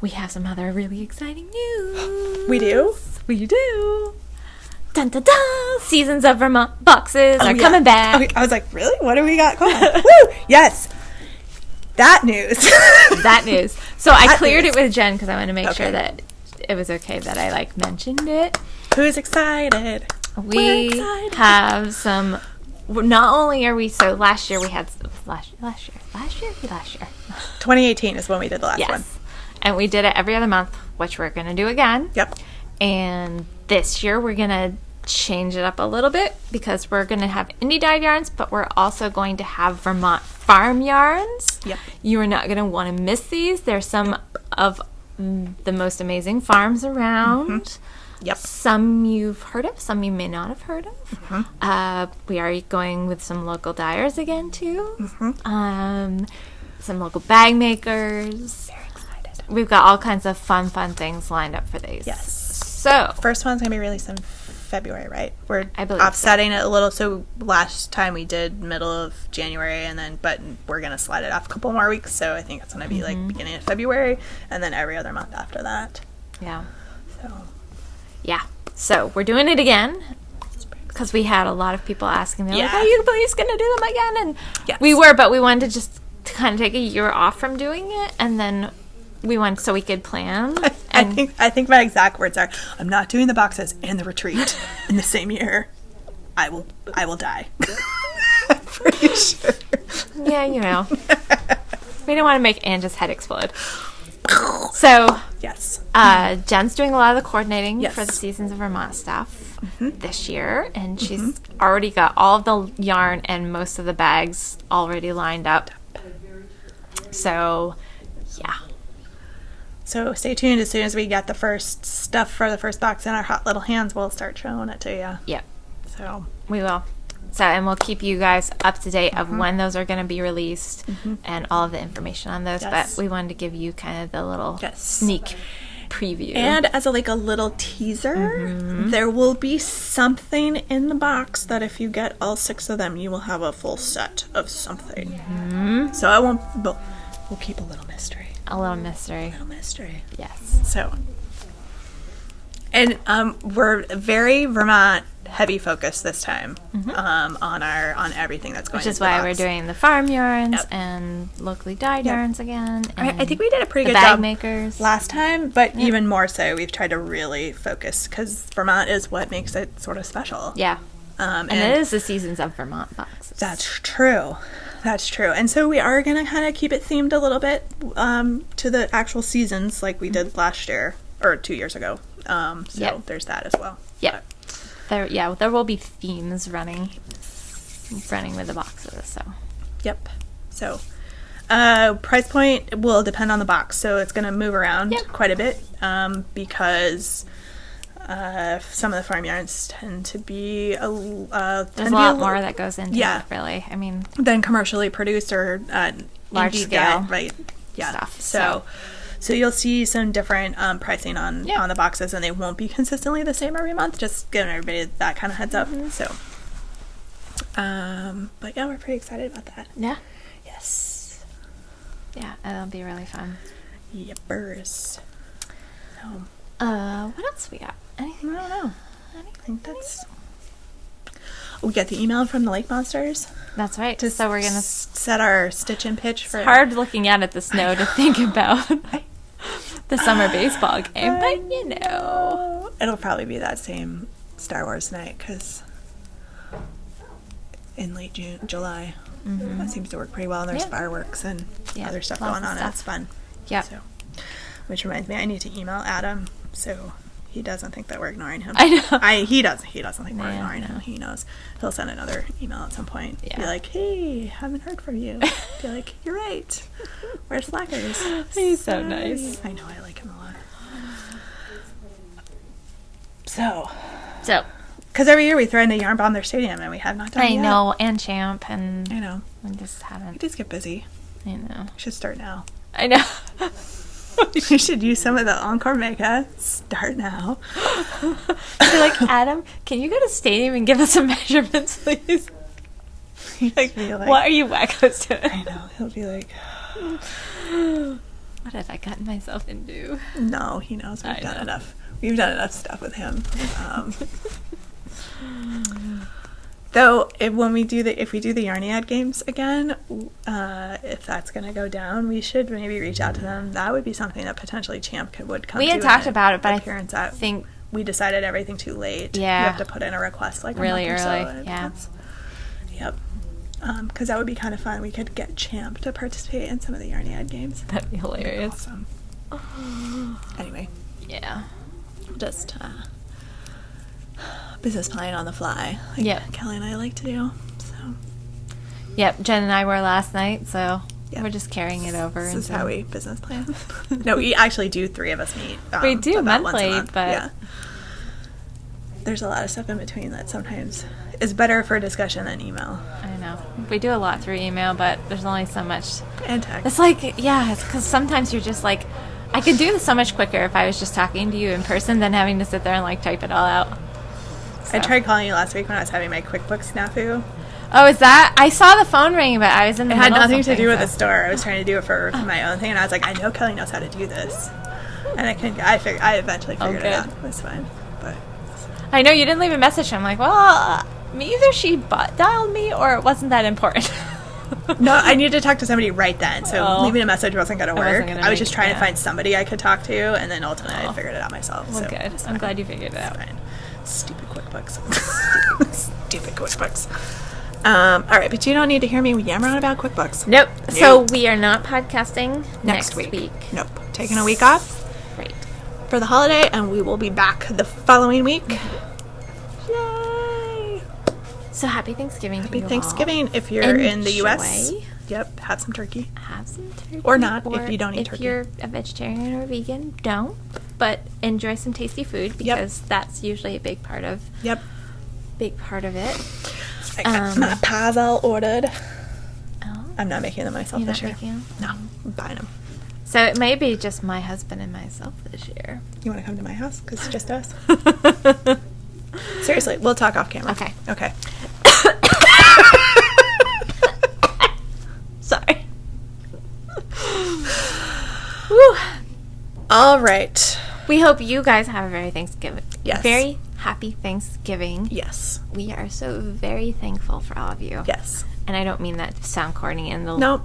[SPEAKER 1] we have some other really exciting news.
[SPEAKER 2] We do?
[SPEAKER 1] We do. Dun dun dun! Seasons of Vermont boxes are coming back.
[SPEAKER 2] Okay. I was like, really? What do we got going on? Woo! Yes. That news.
[SPEAKER 1] That news. So I cleared it with Jen because I wanted to make sure that it was okay that I mentioned it.
[SPEAKER 2] Who's excited?
[SPEAKER 1] We have some. Not only are we last year we had last year.
[SPEAKER 2] 2018 is when we did the last one.
[SPEAKER 1] And we did it every other month, which we're going to do again.
[SPEAKER 2] Yep.
[SPEAKER 1] And this year we're going to change it up a little bit because we're going to have indie dyed yarns, but we're also going to have Vermont farm yarns.
[SPEAKER 2] Yep.
[SPEAKER 1] You are not going to want to miss these. There's some of the most amazing farms around.
[SPEAKER 2] Yep.
[SPEAKER 1] Some you've heard of, some you may not have heard of. We are going with some local dyers again, too. Some local bag makers.
[SPEAKER 2] Very excited.
[SPEAKER 1] We've got all kinds of fun things lined up for these.
[SPEAKER 2] Yes.
[SPEAKER 1] So,
[SPEAKER 2] First one's going to be released in February, right? We're
[SPEAKER 1] I believe
[SPEAKER 2] offsetting it a little. So last time we did middle of January, but we're going to slide it off a couple more weeks. So I think it's going to be like beginning of February, and then every other month after that.
[SPEAKER 1] yeah.
[SPEAKER 2] So
[SPEAKER 1] Yeah. So, we're doing it again. Because we had a lot of people asking, they're like, are you please going to do them again? And
[SPEAKER 2] Yes.
[SPEAKER 1] we were, but we wanted to just kind of take a year off from doing it, and then we went so we could plan.
[SPEAKER 2] I think my exact words are, I'm not doing the boxes and the retreat in the same year. I will die. I'm pretty sure.
[SPEAKER 1] Yeah, you know. We don't want to make Angie's head explode. So,
[SPEAKER 2] Yes.
[SPEAKER 1] Jen's doing a lot of the coordinating
[SPEAKER 2] Yes.
[SPEAKER 1] for the Seasons of Vermont stuff this year, and she's already got all of the yarn and most of the bags already lined up. So, yeah.
[SPEAKER 2] So stay tuned. As soon as we get the first stuff for the first box in our hot little hands, we'll start showing it to you.
[SPEAKER 1] Yep,
[SPEAKER 2] So
[SPEAKER 1] we will. So, and we'll keep you guys up to date of when those are going to be released and all of the information on those.
[SPEAKER 2] Yes.
[SPEAKER 1] But we wanted to give you kind of the little
[SPEAKER 2] Yes.
[SPEAKER 1] sneak preview.
[SPEAKER 2] And as a little teaser, there will be something in the box that if you get all 6 of them, you will have a full set of something. So I won't. We'll keep a little mystery.
[SPEAKER 1] a little mystery.
[SPEAKER 2] A little mystery.
[SPEAKER 1] Yes.
[SPEAKER 2] So, and we're very Vermont heavy focused this time on everything that's going.
[SPEAKER 1] Which is
[SPEAKER 2] into the
[SPEAKER 1] why
[SPEAKER 2] box.
[SPEAKER 1] we're doing the farm yarns
[SPEAKER 2] Yep.
[SPEAKER 1] and locally dyed yarns again. And
[SPEAKER 2] I think we did a pretty
[SPEAKER 1] the
[SPEAKER 2] good
[SPEAKER 1] bag
[SPEAKER 2] job
[SPEAKER 1] makers
[SPEAKER 2] last time, but even more so, we've tried to really focus because Vermont is what makes it sort of special.
[SPEAKER 1] Yeah.
[SPEAKER 2] And
[SPEAKER 1] it is the Seasons of Vermont boxes.
[SPEAKER 2] That's true. That's true. And so we are going to kind of keep it themed a little bit to the actual seasons like we did last year or 2 years ago. So there's that as well.
[SPEAKER 1] Yeah. There will be themes running with the boxes. So.
[SPEAKER 2] Yep. So price point will depend on the box. So it's going to move around quite a bit because some of the farm yarns tend to be
[SPEAKER 1] there's a lot more that goes into it, really. I mean,
[SPEAKER 2] than commercially produced or
[SPEAKER 1] large
[SPEAKER 2] indie
[SPEAKER 1] scale
[SPEAKER 2] right? Yeah.
[SPEAKER 1] stuff.
[SPEAKER 2] So you'll see some different pricing on the boxes, and they won't be consistently the same every month. Just giving everybody that kind of heads up. So, but yeah, we're pretty excited about that.
[SPEAKER 1] Yeah.
[SPEAKER 2] Yes.
[SPEAKER 1] Yeah, it'll be really fun.
[SPEAKER 2] Yepers. So,
[SPEAKER 1] what else we got? Anything?
[SPEAKER 2] I don't know. I think that's. We got the email from the Lake Monsters.
[SPEAKER 1] That's right.
[SPEAKER 2] So
[SPEAKER 1] we're gonna
[SPEAKER 2] set our stitch and pitch for.
[SPEAKER 1] It's hard looking out at the snow to think about the summer baseball game, but you know,
[SPEAKER 2] it'll probably be that same Star Wars night because in late July, that seems to work pretty well. And there's fireworks and other stuff going on, and it's fun.
[SPEAKER 1] Yeah.
[SPEAKER 2] So, which reminds me, I need to email Adam so he doesn't think that we're ignoring him.
[SPEAKER 1] I know.
[SPEAKER 2] He doesn't think we're ignoring him. He knows. He'll send another email at some point.
[SPEAKER 1] Yeah.
[SPEAKER 2] Be like, hey, haven't heard from you. Be like, you're right. We're slackers.
[SPEAKER 1] He's so nice.
[SPEAKER 2] I know, I like him a lot. So. Because every year we throw in the Yarn Bomb their stadium and we have not done it yet.
[SPEAKER 1] I know, and Champ, and
[SPEAKER 2] I know.
[SPEAKER 1] we just haven't.
[SPEAKER 2] We just get busy.
[SPEAKER 1] I know.
[SPEAKER 2] We should start now.
[SPEAKER 1] I know.
[SPEAKER 2] We should use some of the Encore Mega. Start now.
[SPEAKER 1] Be like, Adam, can you go to stadium and give us some measurements, please?
[SPEAKER 2] Like,
[SPEAKER 1] what are you wackos doing?
[SPEAKER 2] I know. He'll be like,
[SPEAKER 1] what have I gotten myself into?
[SPEAKER 2] No, he knows we've done enough. We've done enough stuff with him. Though, if we do the Yarniad games again, if that's going to go down, we should maybe reach out to them. That would be something that potentially Champ would come to.
[SPEAKER 1] We had talked about it, but I think
[SPEAKER 2] we decided everything too late.
[SPEAKER 1] Yeah.
[SPEAKER 2] You have to put in a request like
[SPEAKER 1] really
[SPEAKER 2] a month
[SPEAKER 1] early.
[SPEAKER 2] or so.
[SPEAKER 1] Yeah.
[SPEAKER 2] Yep. Because that would be kind of fun. We could get Champ to participate in some of the Yarniad games.
[SPEAKER 1] That'd be hilarious.
[SPEAKER 2] Awesome. Anyway.
[SPEAKER 1] Yeah.
[SPEAKER 2] Just business plan on the fly. Like Kelly and I like to do. So.
[SPEAKER 1] Yep. Jen and I were last night, so
[SPEAKER 2] Yeah.
[SPEAKER 1] We're just carrying it over.
[SPEAKER 2] This is how we business plan. No, we actually do. 3 of us meet.
[SPEAKER 1] We do
[SPEAKER 2] about once a
[SPEAKER 1] monthly,
[SPEAKER 2] month.
[SPEAKER 1] but
[SPEAKER 2] yeah. There's a lot of stuff in between that sometimes is better for discussion than email.
[SPEAKER 1] I know. We do a lot through email, but there's only so much.
[SPEAKER 2] And text.
[SPEAKER 1] It's like, yeah, it's because sometimes you're just like, I could do this so much quicker if I was just talking to you in person than having to sit there and like type it all out. So.
[SPEAKER 2] I tried calling you last week when I was having my QuickBooks snafu.
[SPEAKER 1] Oh, is that? I saw the phone ring, but I was in the
[SPEAKER 2] It had
[SPEAKER 1] middle of
[SPEAKER 2] nothing to do with
[SPEAKER 1] so.
[SPEAKER 2] the store. I was trying to do it for my own thing, and I was like, I know Kelly knows how to do this. And I eventually figured it out. It was fine. But
[SPEAKER 1] I know you didn't leave a message. I'm like, well, either she dialed me or it wasn't that important.
[SPEAKER 2] no, I needed to talk to somebody right then, so leaving a message wasn't going to work. I was just trying to find somebody I could talk to, and then ultimately I figured it out myself.
[SPEAKER 1] Well,
[SPEAKER 2] so
[SPEAKER 1] good. I'm glad you figured it out.
[SPEAKER 2] Fine. Stupid QuickBooks. Stupid QuickBooks. All right, but you don't need to hear me yammer on about QuickBooks.
[SPEAKER 1] Nope. So we are not podcasting next week.
[SPEAKER 2] Nope. Taking a week off.
[SPEAKER 1] Right.
[SPEAKER 2] For the holiday, and we will be back the following week. Yay!
[SPEAKER 1] So happy Thanksgiving.
[SPEAKER 2] Happy Thanksgiving if you're in the U.S. Yep, have some turkey.
[SPEAKER 1] Have some turkey.
[SPEAKER 2] Or not, if you don't eat turkey.
[SPEAKER 1] If you're a vegetarian or vegan, don't. But enjoy some tasty food because that's usually a big part of.
[SPEAKER 2] Yep.
[SPEAKER 1] Big part of it.
[SPEAKER 2] I got my pies all ordered.
[SPEAKER 1] Oh.
[SPEAKER 2] I'm not making them myself this year.
[SPEAKER 1] Them?
[SPEAKER 2] No, I'm buying them.
[SPEAKER 1] So it may be just my husband and myself this year.
[SPEAKER 2] You want to come to my house? Because it's just us. Seriously, we'll talk off camera.
[SPEAKER 1] Okay.
[SPEAKER 2] Okay.
[SPEAKER 1] Sorry. Woo.
[SPEAKER 2] All right.
[SPEAKER 1] We hope you guys have a very Thanksgiving.
[SPEAKER 2] Yes.
[SPEAKER 1] Very happy Thanksgiving.
[SPEAKER 2] Yes.
[SPEAKER 1] We are so very thankful for all of you.
[SPEAKER 2] Yes.
[SPEAKER 1] And I don't mean that to sound corny in the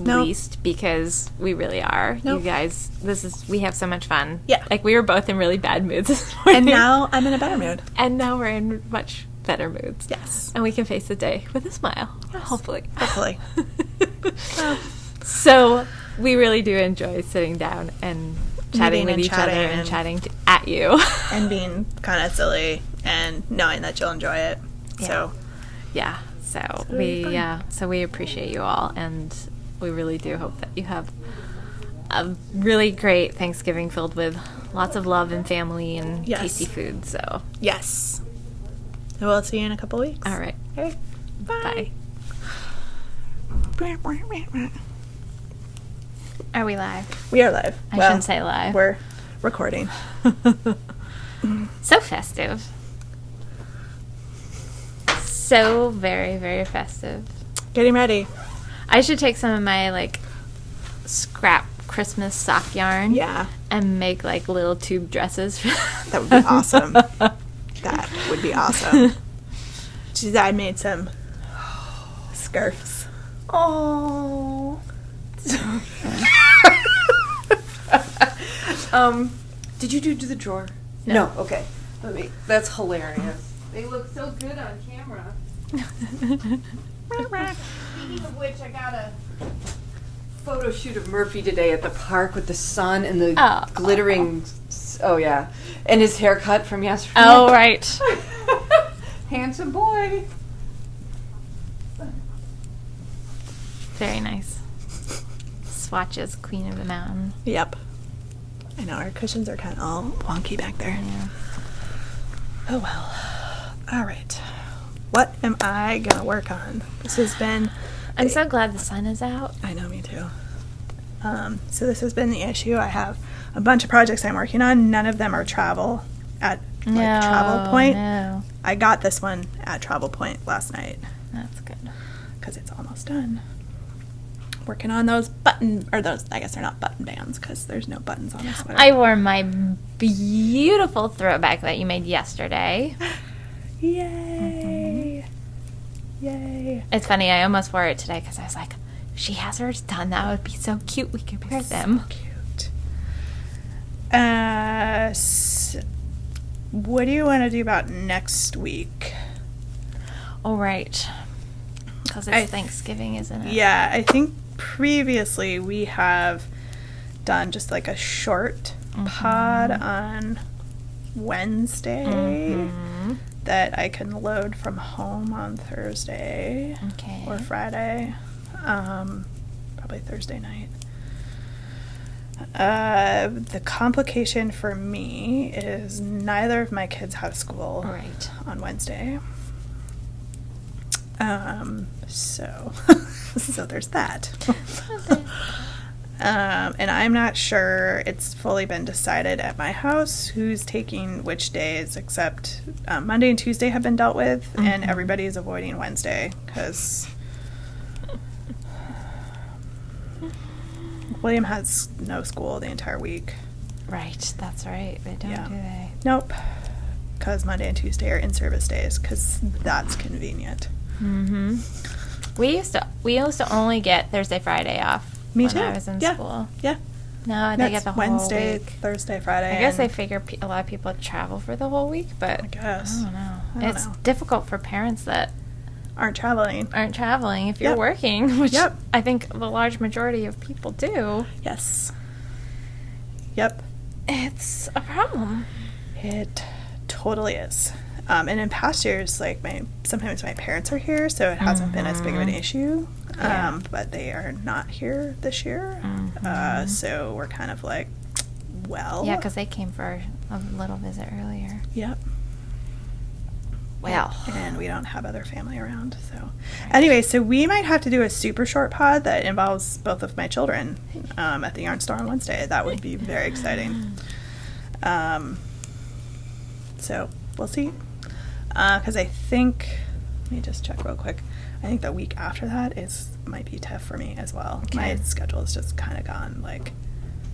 [SPEAKER 1] least because we really are.
[SPEAKER 2] Nope.
[SPEAKER 1] You guys, we have so much fun.
[SPEAKER 2] Yeah.
[SPEAKER 1] Like we were both in really bad moods this morning.
[SPEAKER 2] And now I'm in a better mood.
[SPEAKER 1] And now we're in much better moods.
[SPEAKER 2] Yes.
[SPEAKER 1] And we can face the day with a smile. Yes. Hopefully.
[SPEAKER 2] Hopefully.
[SPEAKER 1] So we really do enjoy sitting down and chatting with each other and chatting at you.
[SPEAKER 2] And being kind of silly and knowing that you'll enjoy it.
[SPEAKER 1] Yeah.
[SPEAKER 2] So.
[SPEAKER 1] Yeah. So we appreciate you all, and we really do hope that you have a really great Thanksgiving filled with lots of love and family and tasty food. So
[SPEAKER 2] yes. We'll see you in a couple weeks.
[SPEAKER 1] All right.
[SPEAKER 2] Okay. Bye.
[SPEAKER 1] Are we live?
[SPEAKER 2] We are live.
[SPEAKER 1] I shouldn't say live.
[SPEAKER 2] We're recording.
[SPEAKER 1] So festive. So very, very festive.
[SPEAKER 2] Getting ready.
[SPEAKER 1] I should take some of my scrap Christmas sock yarn.
[SPEAKER 2] Yeah.
[SPEAKER 1] And make little tube dresses.
[SPEAKER 2] That would be awesome. That would be awesome. I made some scarves.
[SPEAKER 3] Oh. Did you do the drawer?
[SPEAKER 1] No.
[SPEAKER 3] Okay. That's hilarious. They look so good on camera. Speaking of which, I got a photo shoot of Murphy today at the park with the sun and the glittering. Oh yeah, and his haircut from yesterday.
[SPEAKER 1] Oh right.
[SPEAKER 3] Handsome boy.
[SPEAKER 1] Very nice. Swatches, Queen of the Mountain.
[SPEAKER 2] Yep. I know, our cushions are kind of all wonky back there.
[SPEAKER 1] Yeah.
[SPEAKER 2] Oh well. All right. What am I going to work on? This has been...
[SPEAKER 1] I'm so glad the sun is out.
[SPEAKER 2] I know, me too. So this has been the issue. I have a bunch of projects I'm working on. None of them are travel Travel Point.
[SPEAKER 1] No.
[SPEAKER 2] I got this one at Travel Point last night.
[SPEAKER 1] That's good.
[SPEAKER 2] Because it's almost done. Working on those I guess they're not button bands because there's no buttons on this sweater.
[SPEAKER 1] I wore my beautiful throwback that you made yesterday.
[SPEAKER 2] Yay! Mm-hmm. Yay!
[SPEAKER 1] It's funny, I almost wore it today because I was like, if she has hers done, that would be so cute. We could pair them.
[SPEAKER 2] So cute. What do you want to do about next week?
[SPEAKER 1] All right. Because it's Thanksgiving, isn't it?
[SPEAKER 2] Yeah, I think previously we have done just a short pod on Wednesday that I can load from home on Thursday
[SPEAKER 1] Okay.
[SPEAKER 2] or Friday. Probably probably Thursday night. The complication for me is neither of my kids have school on Wednesday. So there's that. And I'm not sure it's fully been decided at my house who's taking which days, except Monday and Tuesday have been dealt with, and everybody's avoiding Wednesday because William has no school the entire week.
[SPEAKER 1] Right, that's right. They don't, do they?
[SPEAKER 2] Nope. Because Monday and Tuesday are in-service days, because that's convenient.
[SPEAKER 1] Mm-hmm. We used to only get Thursday, Friday off.
[SPEAKER 2] Me too.
[SPEAKER 1] When I was in school.
[SPEAKER 2] Yeah.
[SPEAKER 1] No, they get the whole
[SPEAKER 2] Wednesday,
[SPEAKER 1] week.
[SPEAKER 2] Thursday, Friday.
[SPEAKER 1] I guess they figure a lot of people travel for the whole week, but
[SPEAKER 2] I guess.
[SPEAKER 1] I don't know.
[SPEAKER 2] I don't
[SPEAKER 1] It's
[SPEAKER 2] know.
[SPEAKER 1] difficult for parents that
[SPEAKER 2] Aren't traveling.
[SPEAKER 1] if you're working, which
[SPEAKER 2] Yep.
[SPEAKER 1] I think the large majority of people do.
[SPEAKER 2] Yes. Yep.
[SPEAKER 1] It's a problem.
[SPEAKER 2] It totally is. And in past years, like sometimes my parents are here, so it hasn't been as big of an issue.
[SPEAKER 1] Yeah.
[SPEAKER 2] But they are not here this year, so we're kind of like, well.
[SPEAKER 1] Yeah, because they came for a little visit earlier.
[SPEAKER 2] Yep.
[SPEAKER 1] Well.
[SPEAKER 2] And we don't have other family around, so. Anyway, so we might have to do a super short pod that involves both of my children at the yarn store on Wednesday. That would be very exciting. So we'll see. Because I think, let me just check real quick. I think the week after that might be tough for me as well.
[SPEAKER 1] Okay.
[SPEAKER 2] My schedule has just kind of gone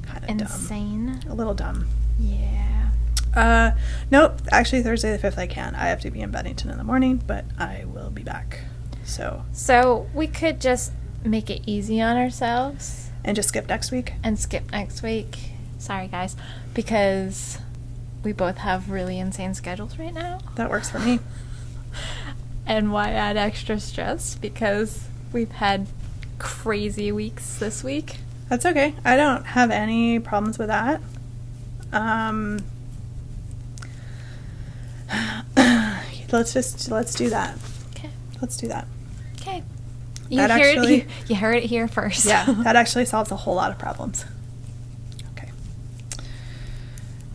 [SPEAKER 2] kind of
[SPEAKER 1] Insane.
[SPEAKER 2] dumb. A little dumb.
[SPEAKER 1] Yeah.
[SPEAKER 2] Nope. Actually, Thursday the 5th I can. I have to be in Bennington in the morning, but I will be back. So
[SPEAKER 1] we could just make it easy on ourselves.
[SPEAKER 2] And just skip next week?
[SPEAKER 1] And skip next week. Sorry, guys. Because we both have really insane schedules right now.
[SPEAKER 2] That works for me.
[SPEAKER 1] And why add extra stress? Because we've had crazy weeks this week.
[SPEAKER 2] That's okay. I don't have any problems with that. Let's do that.
[SPEAKER 1] Okay.
[SPEAKER 2] Let's do that.
[SPEAKER 1] Okay.
[SPEAKER 2] You
[SPEAKER 1] heard it here first.
[SPEAKER 2] Yeah, that actually solves a whole lot of problems. Okay.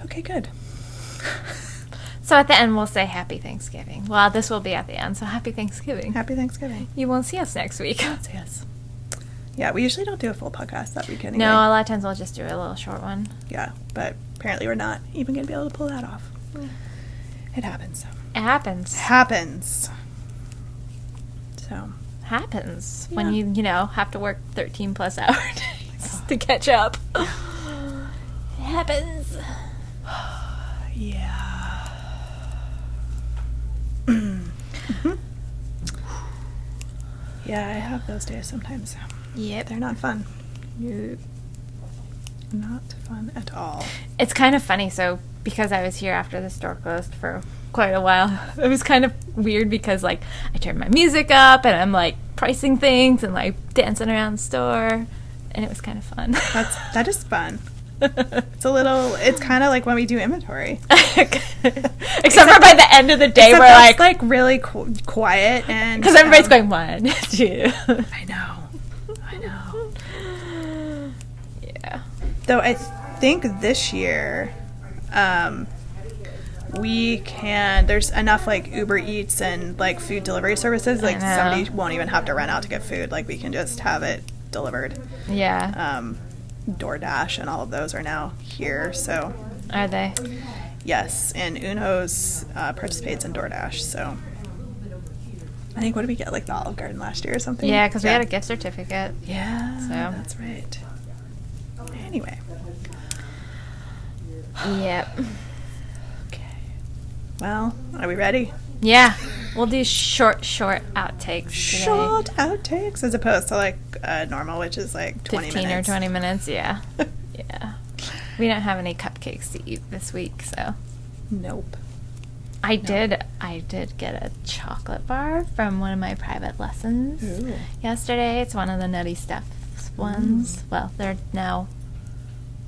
[SPEAKER 2] Okay, good.
[SPEAKER 1] So at the end, we'll say Happy Thanksgiving. Well, this will be at the end, so Happy Thanksgiving.
[SPEAKER 2] Happy Thanksgiving.
[SPEAKER 1] You won't see us next week.
[SPEAKER 2] Yes. Yeah, we usually don't do a full podcast that week anyway.
[SPEAKER 1] No, a lot of times we'll just do a little short one.
[SPEAKER 2] Yeah, but apparently we're not even going to be able to pull that off. It happens.
[SPEAKER 1] It happens.
[SPEAKER 2] Happens. So.
[SPEAKER 1] Happens
[SPEAKER 2] Yeah.
[SPEAKER 1] when you have to work 13 plus hours to catch up. It happens.
[SPEAKER 2] Yeah. Yeah, I have those days sometimes.
[SPEAKER 1] Yep.
[SPEAKER 2] They're not fun. Not fun at all.
[SPEAKER 1] It's kind of funny. So because I was here after the store closed for quite a while, it was kind of weird because I turned my music up and I'm pricing things and dancing around the store, and it was kind of fun.
[SPEAKER 2] That is fun. It's kind of like when we do inventory.
[SPEAKER 1] Except for by the end of the day, we're
[SPEAKER 2] like really quiet, and
[SPEAKER 1] because everybody's going 1, 2.
[SPEAKER 2] I know.
[SPEAKER 1] Yeah.
[SPEAKER 2] Though I think this year, there's enough Uber Eats and food delivery services. Somebody won't even have to run out to get food. We can just have it delivered.
[SPEAKER 1] Yeah.
[SPEAKER 2] DoorDash and all of those are now here. So.
[SPEAKER 1] Are they?
[SPEAKER 2] Yes, and Uno's participates in DoorDash. So. I think what did we get the Olive Garden last year or something?
[SPEAKER 1] Yeah, because we had a gift certificate.
[SPEAKER 2] Yeah.
[SPEAKER 1] So
[SPEAKER 2] that's right. Anyway.
[SPEAKER 1] Yep.
[SPEAKER 2] Okay. Well, are we ready?
[SPEAKER 1] Yeah. We'll do short outtakes today.
[SPEAKER 2] Short outtakes as opposed to normal, which is 20
[SPEAKER 1] 15
[SPEAKER 2] minutes.
[SPEAKER 1] or 20 minutes, yeah. Yeah. We don't have any cupcakes to eat this week, so.
[SPEAKER 2] Nope.
[SPEAKER 1] I did get a chocolate bar from one of my private lessons yesterday. It's one of the Nutty Stuff ones. Well, they're now,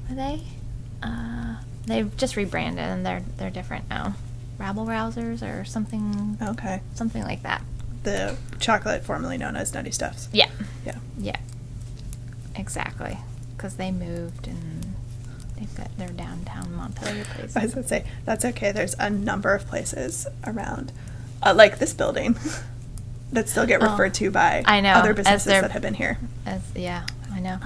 [SPEAKER 1] are they? They've just rebranded and they're different now. Rabble Rousers or something.
[SPEAKER 2] Okay.
[SPEAKER 1] Something like that.
[SPEAKER 2] The chocolate formerly known as Nutty Stuffs.
[SPEAKER 1] Yeah.
[SPEAKER 2] Yeah.
[SPEAKER 1] Yeah. Exactly. Because they moved and they've got their downtown Montpelier place.
[SPEAKER 2] I was going to say, that's okay. There's a number of places around, like this building, that still get referred to by other businesses that have been here.
[SPEAKER 1] Yeah, I know.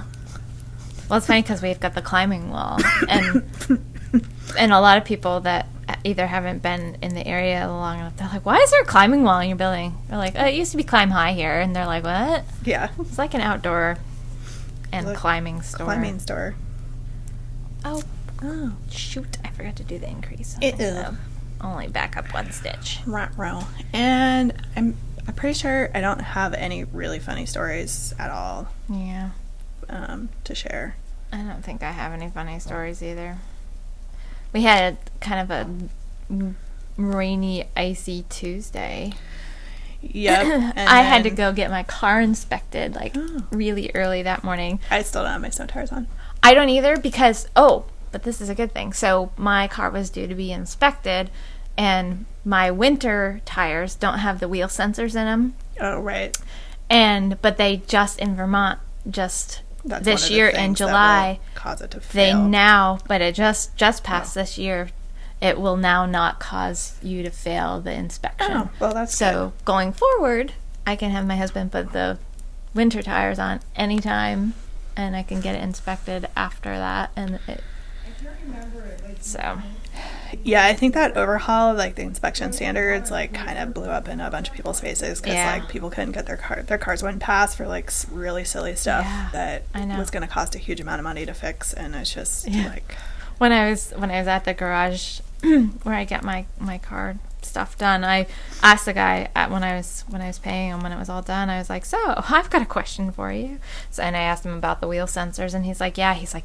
[SPEAKER 1] Well, it's funny because we've got the climbing wall, and a lot of people that either haven't been in the area long enough, they're like, why is there a climbing wall in your building? They're like, oh, it used to be Climb High here. And they're like, what?
[SPEAKER 2] Yeah.
[SPEAKER 1] It's like an outdoor and climbing store.
[SPEAKER 2] Climbing store.
[SPEAKER 1] Oh, shoot. I forgot to do the increase.
[SPEAKER 2] So
[SPEAKER 1] only back up one stitch.
[SPEAKER 2] Row. And I'm pretty sure I don't have any really funny stories at all.
[SPEAKER 1] Yeah.
[SPEAKER 2] To share.
[SPEAKER 1] I don't think I have any funny stories either. We had kind of a rainy, icy Tuesday.
[SPEAKER 2] Yep.
[SPEAKER 1] I had to go get my car inspected, really early that morning.
[SPEAKER 2] I still don't have my snow tires on.
[SPEAKER 1] I don't either because, but this is a good thing. So my car was due to be inspected, and my winter tires don't have the wheel sensors in them.
[SPEAKER 2] Oh, right.
[SPEAKER 1] But they just, in Vermont,
[SPEAKER 2] That's
[SPEAKER 1] this year in July,
[SPEAKER 2] cause it to fail.
[SPEAKER 1] But it just passed this year. It will now not cause you to fail the inspection.
[SPEAKER 2] Oh, well, that's
[SPEAKER 1] so good. Going forward, I can have my husband put the winter tires on anytime, and I can get it inspected after that. And
[SPEAKER 2] yeah, I think that overhaul of the inspection standards kind of blew up in a bunch of people's faces because people couldn't get their cars wouldn't pass for really silly stuff that was going to cost a huge amount of money to fix, and it's just
[SPEAKER 1] when I was at the garage where I get my car stuff done, I asked the guy when I was paying him when it was all done, I was like, so I've got a question for you. And I asked him about the wheel sensors, and he's like,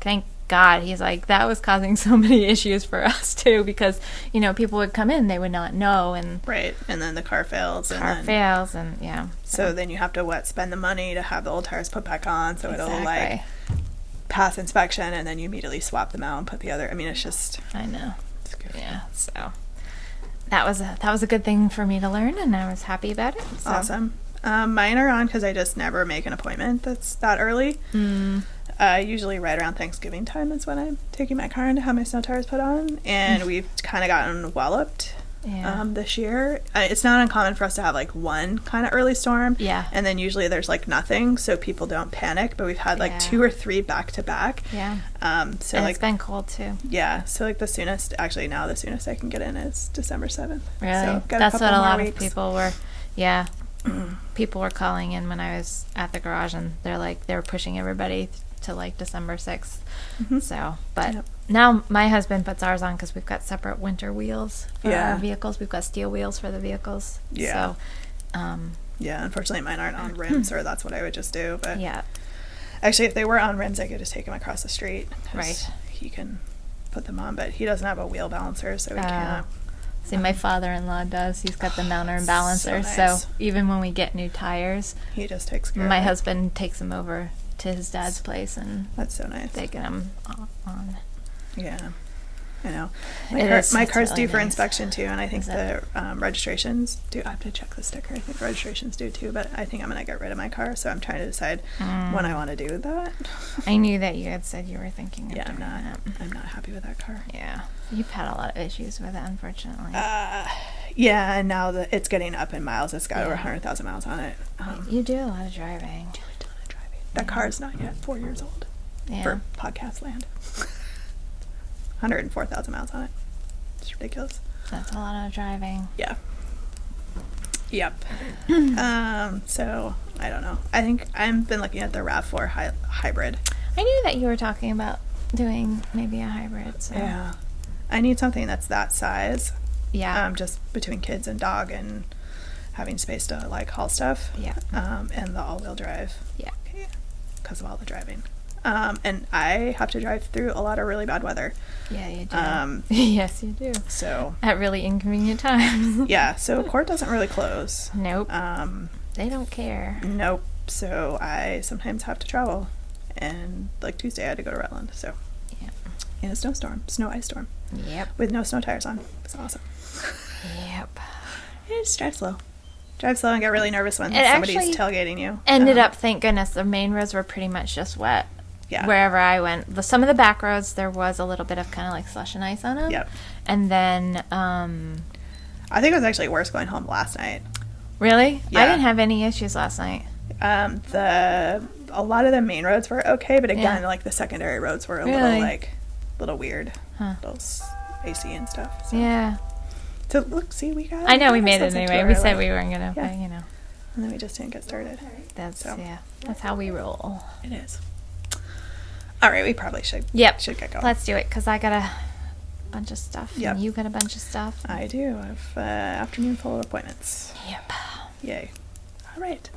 [SPEAKER 1] thank God. He's like, that was causing so many issues for us too, because people would come in, they would not know, and
[SPEAKER 2] right, and then the car fails,
[SPEAKER 1] so
[SPEAKER 2] then you have to spend the money to have the old tires put back on, so it'll pass inspection, and then you immediately swap them out and put the other. I mean, it's just,
[SPEAKER 1] I know. Yeah, so that was a good thing for me to learn, and I was happy about it. So.
[SPEAKER 2] Awesome. Mine are on because I just never make an appointment that's that early. Usually right around Thanksgiving time is when I'm taking my car in to have my snow tires put on, and we've kind of gotten walloped this year. It's not uncommon for us to have one kind of early storm, and then usually there's nothing, so people don't panic, but we've had 2 or 3 back to back. So
[SPEAKER 1] and it's been cold too.
[SPEAKER 2] So the soonest I can get in is December 7th.
[SPEAKER 1] Really?
[SPEAKER 2] So
[SPEAKER 1] that's what a lot of people were people were calling in when I was at the garage, and they were pushing everybody to December 6th. So, but now my husband puts ours on because we've got separate winter wheels for our vehicles. We've got steel wheels for the vehicles. So,
[SPEAKER 2] unfortunately mine aren't on rims, or that's what I would just do. But actually, if they were on rims, I could just take them across the street.
[SPEAKER 1] Right.
[SPEAKER 2] He can put them on, but he doesn't have a wheel balancer, so he can't.
[SPEAKER 1] See, my father-in-law does. He's got the mounter and balancer.
[SPEAKER 2] So nice.
[SPEAKER 1] So even when we get new tires,
[SPEAKER 2] he just takes care of it.
[SPEAKER 1] My husband takes them over to his dad's place, and
[SPEAKER 2] that's so nice.
[SPEAKER 1] They get them on.
[SPEAKER 2] Yeah, I know. My car's due for inspection too, and I think the registrations do. I have to check the sticker. I think registrations do too, but I think I'm gonna get rid of my car, so I'm trying to decide when I want to do that.
[SPEAKER 1] I knew that you had said you were thinking of doing
[SPEAKER 2] that. I'm not happy with that car.
[SPEAKER 1] Yeah, you've had a lot of issues with it, unfortunately.
[SPEAKER 2] And now that it's getting up in miles, it's got over 100,000 miles on it.
[SPEAKER 1] You do a lot of driving.
[SPEAKER 2] That car is not yet 4 years old for podcast land. 104,000 miles on it. It's ridiculous.
[SPEAKER 1] That's a lot of driving.
[SPEAKER 2] Yeah. Yep. So, I don't know. I think I've been looking at the RAV4 hybrid.
[SPEAKER 1] I knew that you were talking about doing maybe a hybrid. So.
[SPEAKER 2] Yeah. I need something that's that size.
[SPEAKER 1] Yeah.
[SPEAKER 2] Just between kids and dog and having space to haul stuff.
[SPEAKER 1] Yeah.
[SPEAKER 2] And the all-wheel drive.
[SPEAKER 1] Yeah.
[SPEAKER 2] Because of all the driving. And I have to drive through a lot of really bad weather.
[SPEAKER 1] Yeah, you do. Yes, you do.
[SPEAKER 2] So
[SPEAKER 1] at really inconvenient times.
[SPEAKER 2] Yeah, so court doesn't really close.
[SPEAKER 1] Nope. They don't care.
[SPEAKER 2] Nope. So I sometimes have to travel. And Tuesday I had to go to Rutland. So in a snow ice storm.
[SPEAKER 1] Yep.
[SPEAKER 2] With no snow tires on. It's awesome.
[SPEAKER 1] Yep.
[SPEAKER 2] Just drive slow. Drive slow and get really nervous when somebody's tailgating you.
[SPEAKER 1] Ended up, thank goodness, the main roads were pretty much just wet
[SPEAKER 2] Yeah.
[SPEAKER 1] wherever I went. Some of the back roads, there was a little bit of kind of like slush and ice on them.
[SPEAKER 2] Yep.
[SPEAKER 1] And then,
[SPEAKER 2] I think it was actually worse going home last night.
[SPEAKER 1] really?
[SPEAKER 2] Yeah.
[SPEAKER 1] I didn't have any issues last night.
[SPEAKER 2] A lot of the main roads were okay, but again,
[SPEAKER 1] Yeah.
[SPEAKER 2] like the secondary roads were a
[SPEAKER 1] Really?
[SPEAKER 2] little weird.
[SPEAKER 1] Huh.
[SPEAKER 2] Little icy and stuff. So.
[SPEAKER 1] Yeah.
[SPEAKER 2] So look, see, we got.
[SPEAKER 1] I know we
[SPEAKER 2] got
[SPEAKER 1] made it
[SPEAKER 2] something to
[SPEAKER 1] anyway.
[SPEAKER 2] our
[SPEAKER 1] We said
[SPEAKER 2] life.
[SPEAKER 1] we weren't going to,
[SPEAKER 2] Yeah.
[SPEAKER 1] but you know.
[SPEAKER 2] And then we just didn't get started.
[SPEAKER 1] That's,
[SPEAKER 2] So.
[SPEAKER 1] yeah. That's how we roll.
[SPEAKER 2] It is. All right, we probably should.
[SPEAKER 1] Yep.
[SPEAKER 2] Should get going.
[SPEAKER 1] Let's do it, because I got a bunch of stuff.
[SPEAKER 2] Yep.
[SPEAKER 1] And you got a bunch of stuff.
[SPEAKER 2] I do. I have afternoon full of appointments.
[SPEAKER 1] Yep.
[SPEAKER 2] Yay. All right.